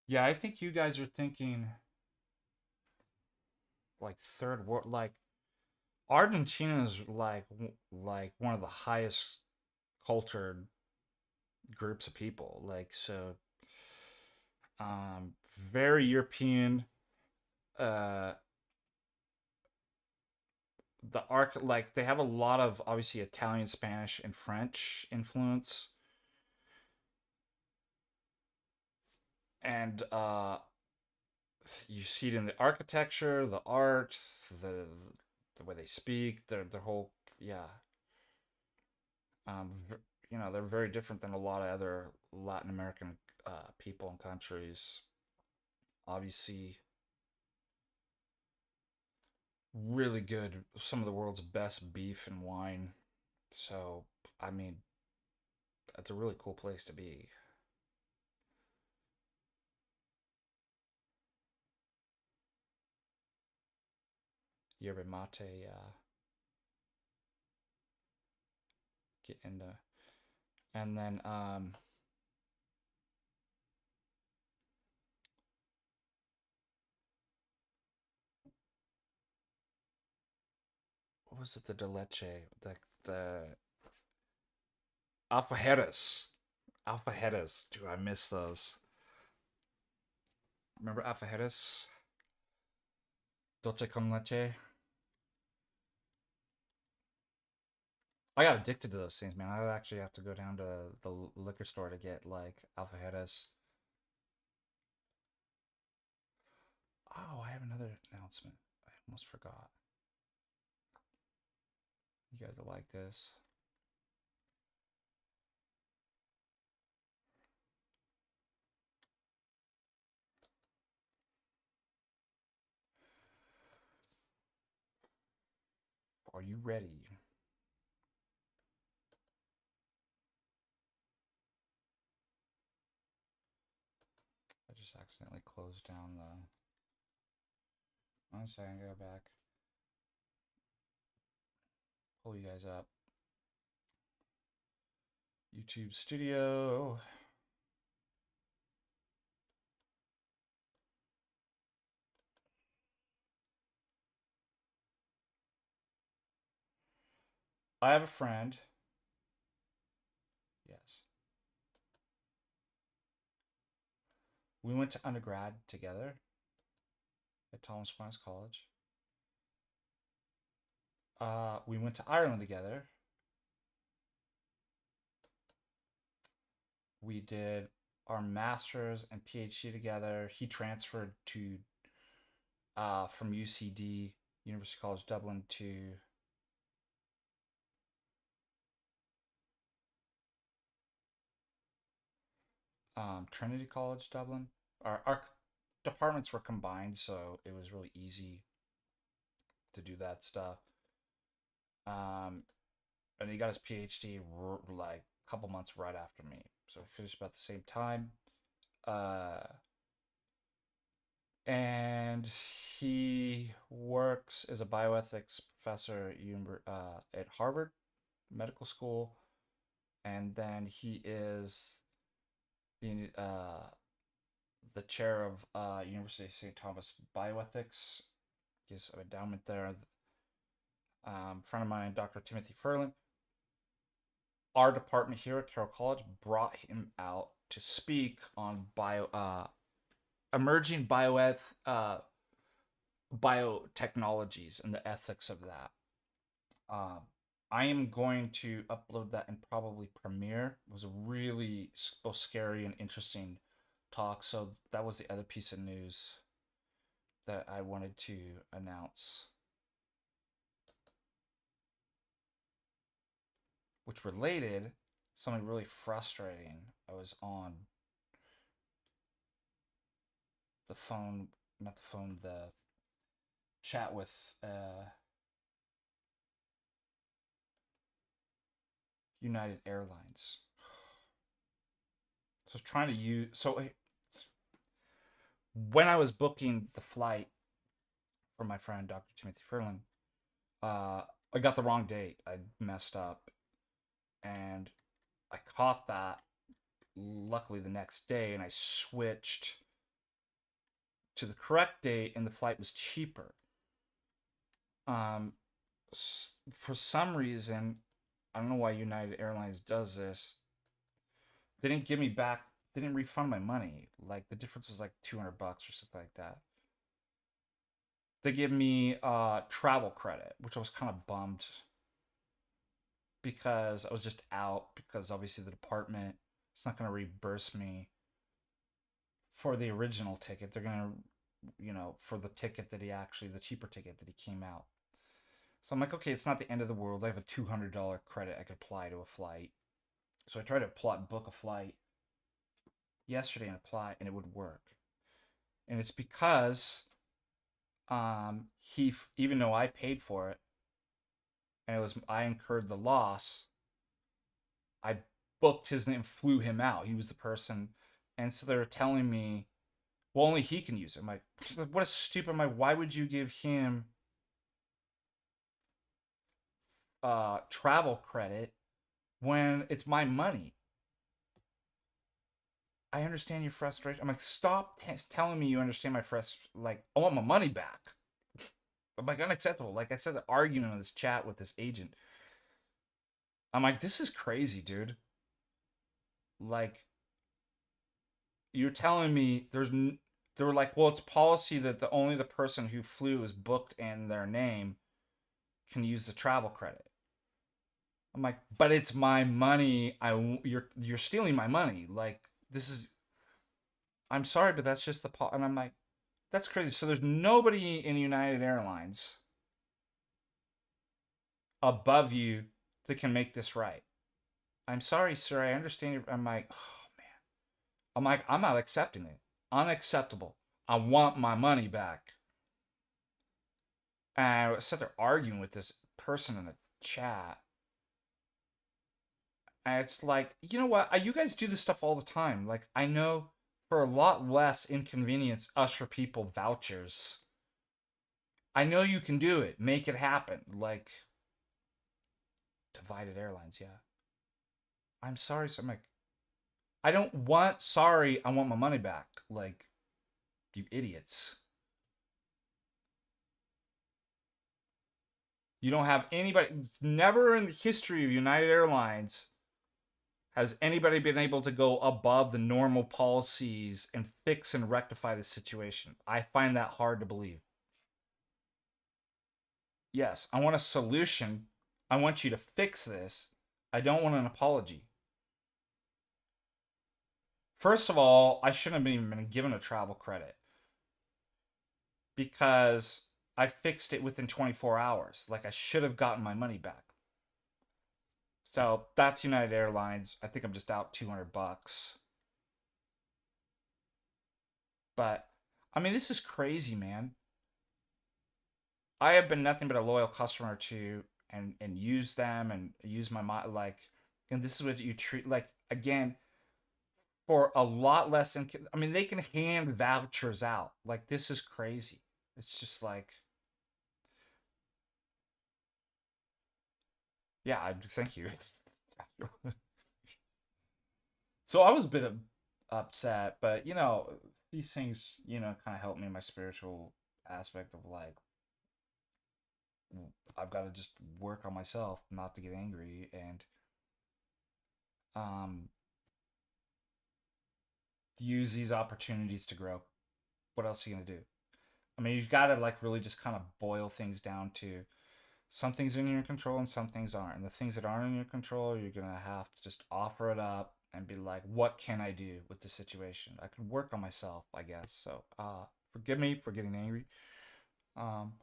A: Yeah, I think you guys are thinking like third world. Like Argentina is like one of the highest cultured groups of people. Like so, very European. Uh, the arc like they have a lot of obviously Italian, Spanish, and French influence, and you see it in the architecture, the art, the the way they speak, their whole yeah. They're very different than a lot of other Latin American people and countries. Obviously, really good. Some of the world's best beef and wine. So, I mean, it's a really cool place to be. Yerba mate, get into, and then what was it? The de leche, the alfajeras, alfajeras. Dude, I miss those. Remember alfajeras? Dolce con leche. I got addicted to those things, man. I would actually have to go down to the liquor store to get like alfajeras. Oh, I have another announcement. I almost forgot. You guys will like this. Are you ready? I just accidentally closed down the... 1 second, go back. Pull you guys up. YouTube Studio. I have a friend. Yes. We went to undergrad together at Thomas Aquinas College. We went to Ireland together. We did our master's and PhD together. He transferred to from UCD, University College Dublin, to Trinity College Dublin. Our departments were combined, so it was really easy to do that stuff. And he got his PhD like a couple months right after me, so we finished about the same time. And he works as a bioethics professor at Harvard Medical School, and then he is the chair of University of St. Thomas Bioethics. He has an endowment there. Friend of mine, Dr. Timothy Furlan. Our department here at Carroll College brought him out to speak on emerging biotechnologies and the ethics of that. I am going to upload that and probably premiere. It was a really both scary and interesting talk. So that was the other piece of news that I wanted to announce. Which related, something really frustrating. I was on the phone, not the phone, the chat with United Airlines. So I was trying to use, so when I was booking the flight for my friend Dr. Timothy Furlan, I got the wrong date. I messed up, and I caught that luckily the next day, and I switched to the correct date, and the flight was cheaper. For some reason, I don't know why United Airlines does this. They didn't give me back. They didn't refund my money. Like the difference was like $200 or something like that. They give me travel credit, which I was kind of bummed because I was just out. Because obviously the department is not going to reimburse me for the original ticket. They're going to, for the ticket that the cheaper ticket that he came out. So I'm like, okay, it's not the end of the world. I have a $200 credit I could apply to a flight. So I tried to book a flight yesterday and apply, and it would work. And it's because even though I paid for it, and I incurred the loss, I booked his name, flew him out. He was the person, and so they were telling me, well, only he can use it. I'm like, what a stupid. Why would you give him travel credit when it's my money? I understand your frustration. I'm like, stop telling me you understand my frustration. Like, I want my money back. I'm like, unacceptable. Like I said, arguing in this chat with this agent. I'm like, this is crazy, dude. Like, you're telling me they were like, well, it's policy that only the person who flew is booked in their name can use the travel credit. I'm like, but it's my money. You're stealing my money. Like, this is, I'm sorry, but that's just and I'm like, that's crazy. So there's nobody in United Airlines above you that can make this right. I'm sorry, sir. I understand you. I'm like, oh man. I'm like, I'm not accepting it. Unacceptable. I want my money back. And I sat there arguing with this person in the chat. And it's like, you know what? You guys do this stuff all the time. Like, I know for a lot less inconvenience, usher people vouchers. I know you can do it. Make it happen. Like, Divided Airlines, yeah. I'm sorry, so I'm like, I don't want sorry, I want my money back. Like, you idiots. You don't have anybody, never in the history of United Airlines has anybody been able to go above the normal policies and fix and rectify the situation. I find that hard to believe. Yes, I want a solution. I want you to fix this. I don't want an apology. First of all, I shouldn't have even been given a travel credit because I fixed it within 24 hours. Like, I should have gotten my money back. So that's United Airlines. I think I'm just out $200. But I mean, this is crazy, man. I have been nothing but a loyal customer to and use them and use my like, and this is what you treat like again for a lot less. I mean, they can hand vouchers out. Like, this is crazy. It's just like, yeah, thank you. So I was a bit upset, but these things, kind of help me in my spiritual aspect of like, I've got to just work on myself not to get angry and um use these opportunities to grow. What else are you gonna do? I mean, you've got to like really just kind of boil things down to some things in your control and some things aren't. And the things that aren't in your control, you're gonna have to just offer it up and be like, what can I do with the situation? I can work on myself, I guess. So forgive me for getting angry. Um,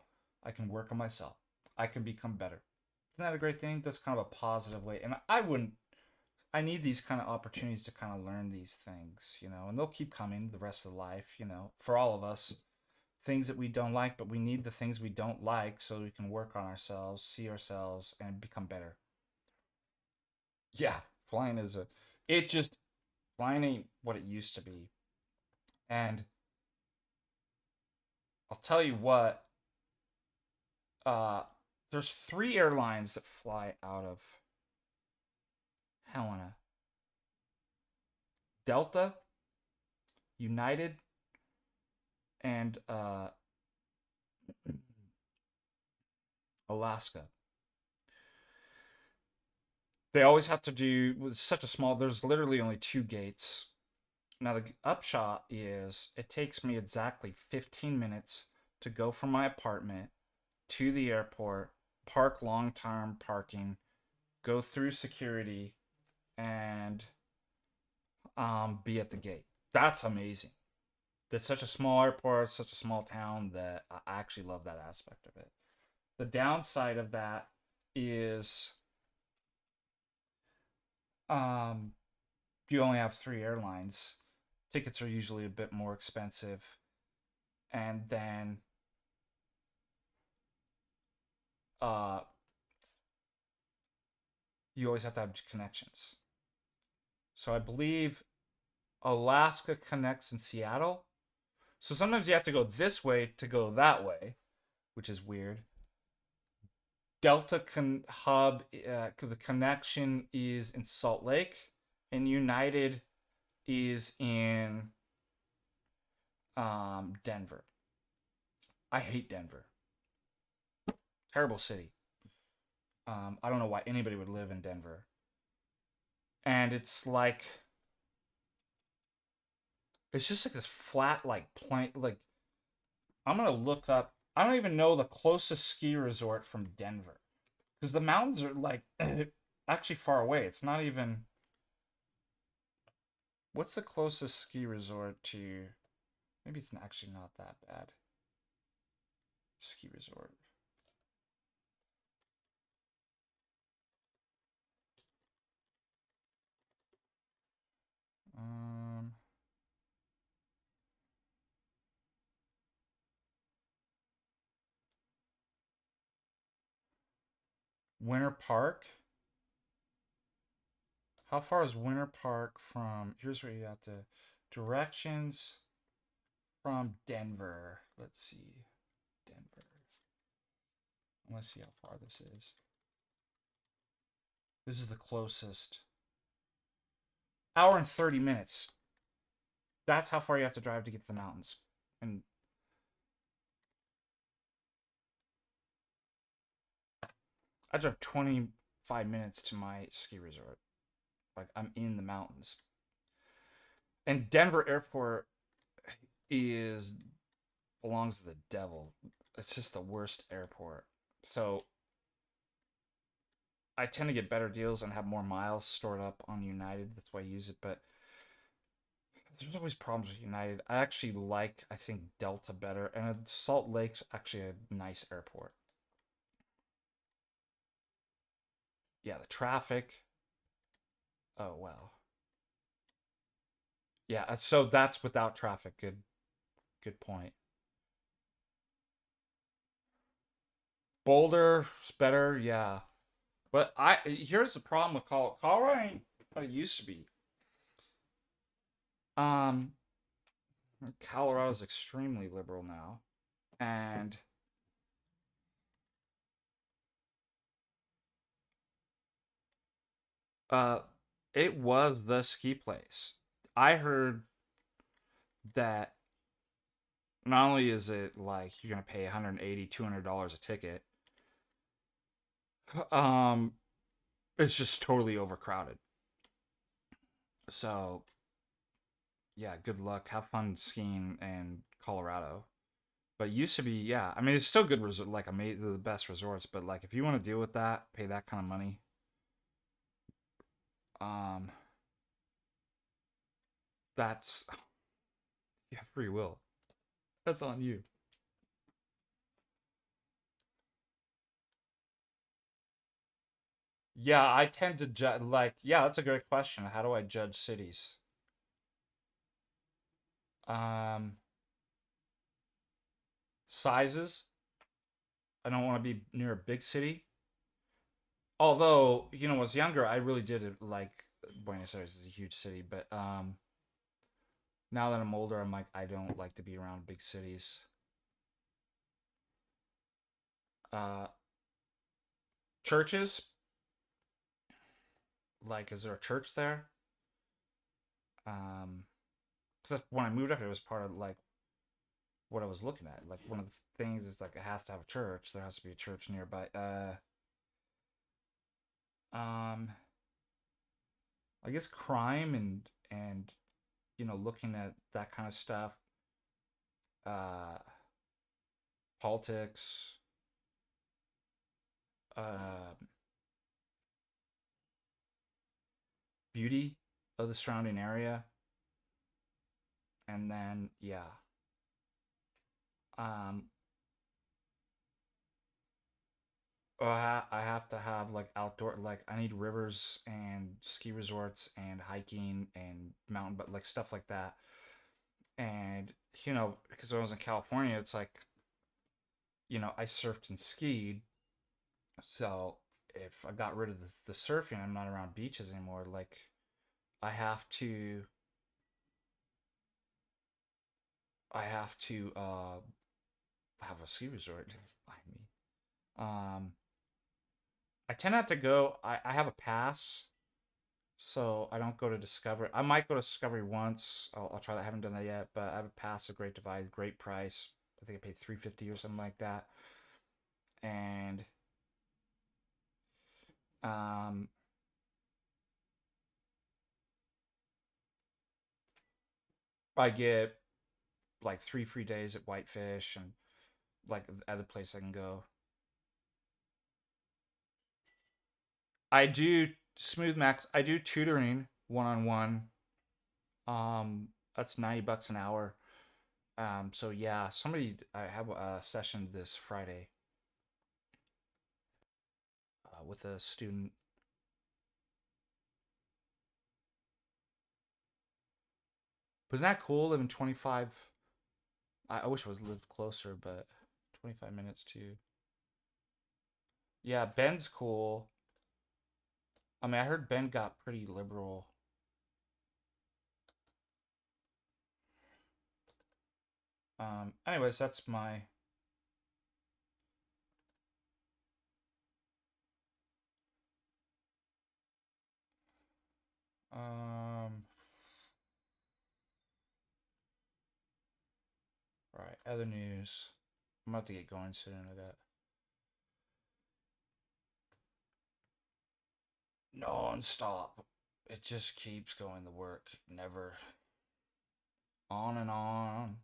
A: I can work on myself. I can become better. Isn't that a great thing? That's kind of a positive way. And I wouldn't I need these kind of opportunities to kind of learn these things, and they'll keep coming the rest of life, for all of us. Things that we don't like, but we need the things we don't like so we can work on ourselves, see ourselves, and become better. Yeah, flying is it just, flying ain't what it used to be. And I'll tell you what, uh, there's three airlines that fly out of Helena: Delta, United, and Alaska. They always have to do with such a small, there's literally only two gates. Now the upshot is it takes me exactly 15 minutes to go from my apartment to the airport, park long-term parking, go through security, and be at the gate. That's amazing. It's such a small airport, such a small town that I actually love that aspect of it. The downside of that is um, you only have three airlines. Tickets are usually a bit more expensive, and then uh, you always have to have connections. So I believe Alaska connects in Seattle. So sometimes you have to go this way to go that way, which is weird. Delta hub, the connection is in Salt Lake, and United is in Denver. I hate Denver. Terrible city. I don't know why anybody would live in Denver. And it's just like this flat, like plain. Like, I'm gonna look up. I don't even know the closest ski resort from Denver because the mountains are like actually far away. It's not even. What's the closest ski resort to? Maybe it's actually not that bad. Ski resort. Um, Winter Park. How far is Winter Park from? Here's where you have to. Directions from Denver. Let's see. Denver. I want to see how far this is. This is the closest. Hour and 30 minutes. That's how far you have to drive to get to the mountains. And I drove 25 minutes to my ski resort. Like, I'm in the mountains. And Denver Airport is belongs to the devil. It's just the worst airport. So I tend to get better deals and have more miles stored up on United. That's why I use it. But there's always problems with United. I actually like, I think, Delta better. And Salt Lake's actually a nice airport. Yeah, the traffic. Oh, wow. Yeah, so that's without traffic. Good point. Boulder's better, yeah. But I here's the problem with Colorado. Colorado ain't what it used to be. Um, Colorado's extremely liberal now, and uh, it was the ski place. I heard that not only is it like you're gonna pay 180, $200 a ticket, um, it's just totally overcrowded. So yeah, good luck. Have fun skiing in Colorado. But it used to be, yeah. I mean, it's still good resort, like the best resorts. But like, if you want to deal with that, pay that kind of money. Um, that's you have free will. That's on you. Yeah, I tend to judge. Like, yeah, that's a great question. How do I judge cities? Um, Sizes. I don't want to be near a big city. Although, when I was younger, I really did it like Buenos Aires is a huge city, but now that I'm older, I'm like I don't like to be around big cities. Uh, Churches, like, is there a church there? Um, because when I moved up, it was part of like what I was looking at. Like one of the things is like it has to have a church. There has to be a church nearby. Um, I guess crime and looking at that kind of stuff. Uh, Politics. Uh, Beauty of the surrounding area, and then yeah. Um, I have to have like outdoor, like I need rivers and ski resorts and hiking and mountain, but like stuff like that. And because when I was in California, it's like I surfed and skied, so if I got rid of the surfing, I'm not around beaches anymore. Like I have to, I have to have a ski resort by me. Um, I tend not to go. I have a pass, so I don't go to Discovery. I might go to Discovery once. I'll try that. I haven't done that yet, but I have a pass, a Great Divide, great price. I think I paid 350 or something like that. And um, I get like 3 free days at Whitefish and like the other place I can go. I do Smooth Max. I do tutoring one on one. That's $90 an hour. So yeah, I have a session this Friday with a student. But isn't that cool living 25? I wish I was lived closer, but 25 minutes to. Yeah, Ben's cool. I mean, I heard Ben got pretty liberal. Anyways, that's my um. All right, other news. I'm about to get going soon. I got non-stop. It just keeps going. The work never on and on.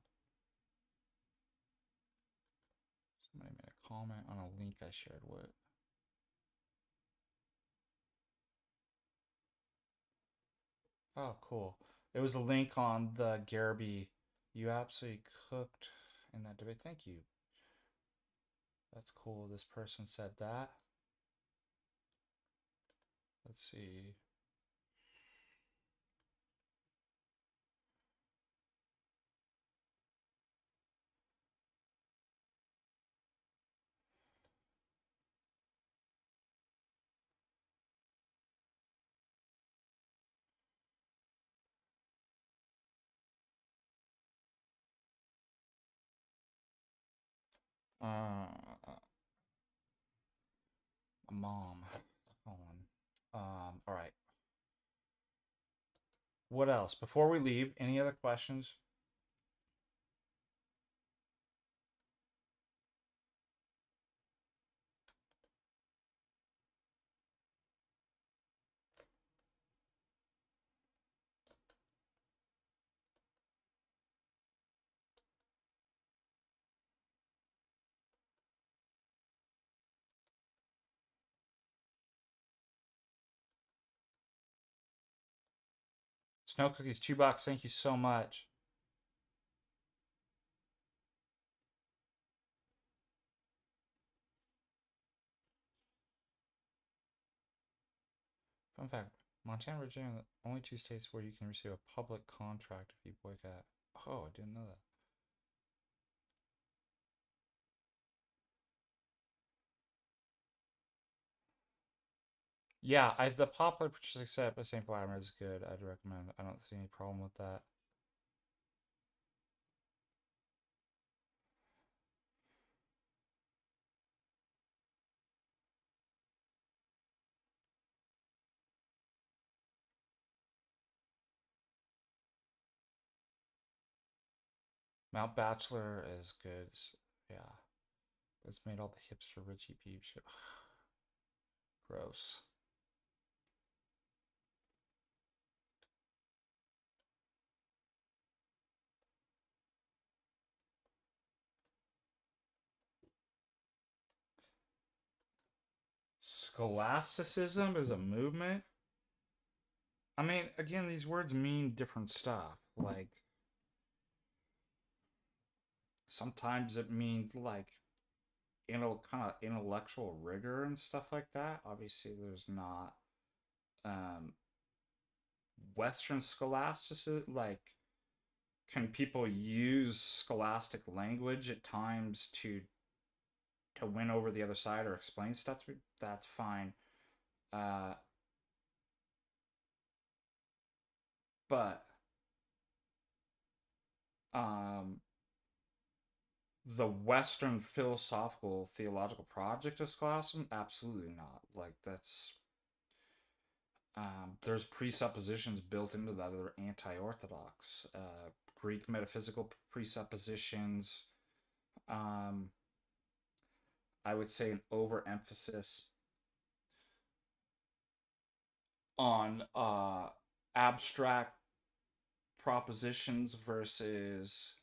A: Somebody made a comment on a link I shared. What? Oh, cool. It was a link on the Garby. You absolutely cooked in that debate. Thank you. That's cool. This person said that. Let's see. Uh, mom. Hold on. All right. What else? Before we leave, any other questions? Snow cookies, $2. Thank you so much. Fun fact: Montana, and Virginia are the only two states where you can receive a public contract if you boycott. Oh, I didn't know that. Yeah, the popular Patristic Faith by St. Vladimir is good. I'd recommend. I don't see any problem with that. Mount Bachelor is good. Yeah, it's made all the hipster Richie peeps. Gross. Scholasticism is a movement. I mean, again, these words mean different stuff. Like, sometimes it means like, kind of intellectual rigor and stuff like that. Obviously, there's not um, Western scholasticism. Like, can people use scholastic language at times to win over the other side or explain stuff to me? That's fine. Uh, but um, the Western philosophical theological project of scholasticism, absolutely not. Like, that's there's presuppositions built into that that are anti-orthodox. Greek metaphysical presuppositions. Um, I would say an overemphasis on abstract propositions versus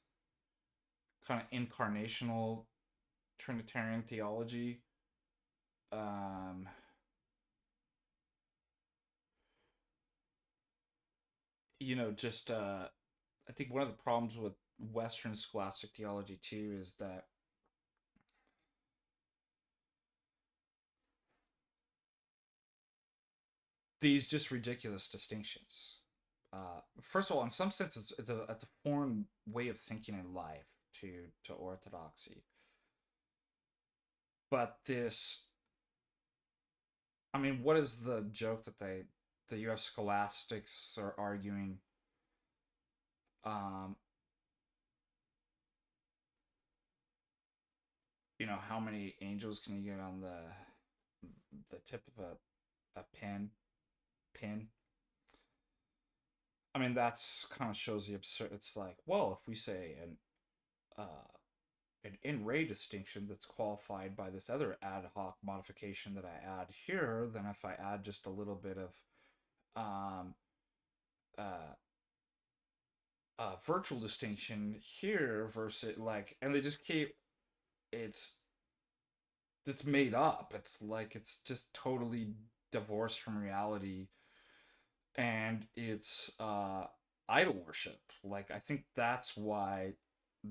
A: kind of incarnational Trinitarian theology. Um, just I think one of the problems with Western scholastic theology too is that these just ridiculous distinctions. First of all, in some sense, it's a foreign way of thinking in life to orthodoxy. But this I mean, what is the joke that you have scholastics are arguing? Um, how many angels can you get on the tip of a pin? I mean, that's kind of shows the absurd. It's like, well, if we say an in-ray distinction that's qualified by this other ad hoc modification that I add here, then if I add just a little bit of um, uh, virtual distinction here versus like, and they just keep it's it's made up. It's like it's just totally divorced from reality, and it's idol worship. Like I think that's why,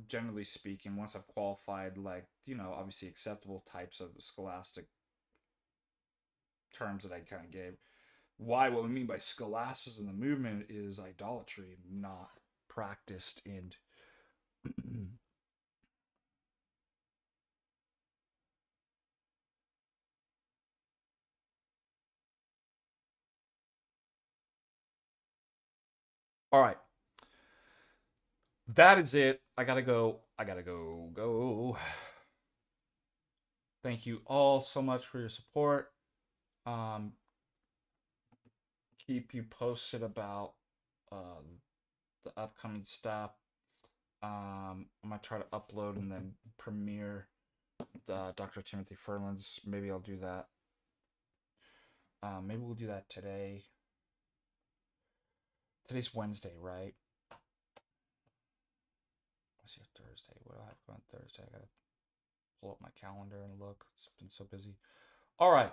A: generally speaking, once I've qualified, like obviously acceptable types of scholastic terms that I kind of gave, why what we mean by scholasticism in the movement is idolatry, not practiced in. All right, that is it. I gotta go. I gotta go. Thank you all so much for your support. Um, keep you posted about the upcoming stuff. I'm gonna try to upload and then premiere Dr. Timothy Furlan's. Maybe I'll do that. Maybe we'll do that today. Today's Wednesday, right? Let's see, Thursday. What do I have going on Thursday? I gotta pull up my calendar and look. It's been so busy. All right.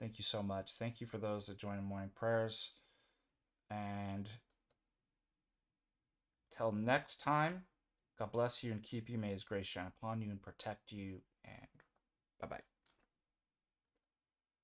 A: Thank you so much. Thank you for those that join in morning prayers. And till next time, God bless you and keep you. May His grace shine upon you and protect you. And bye bye.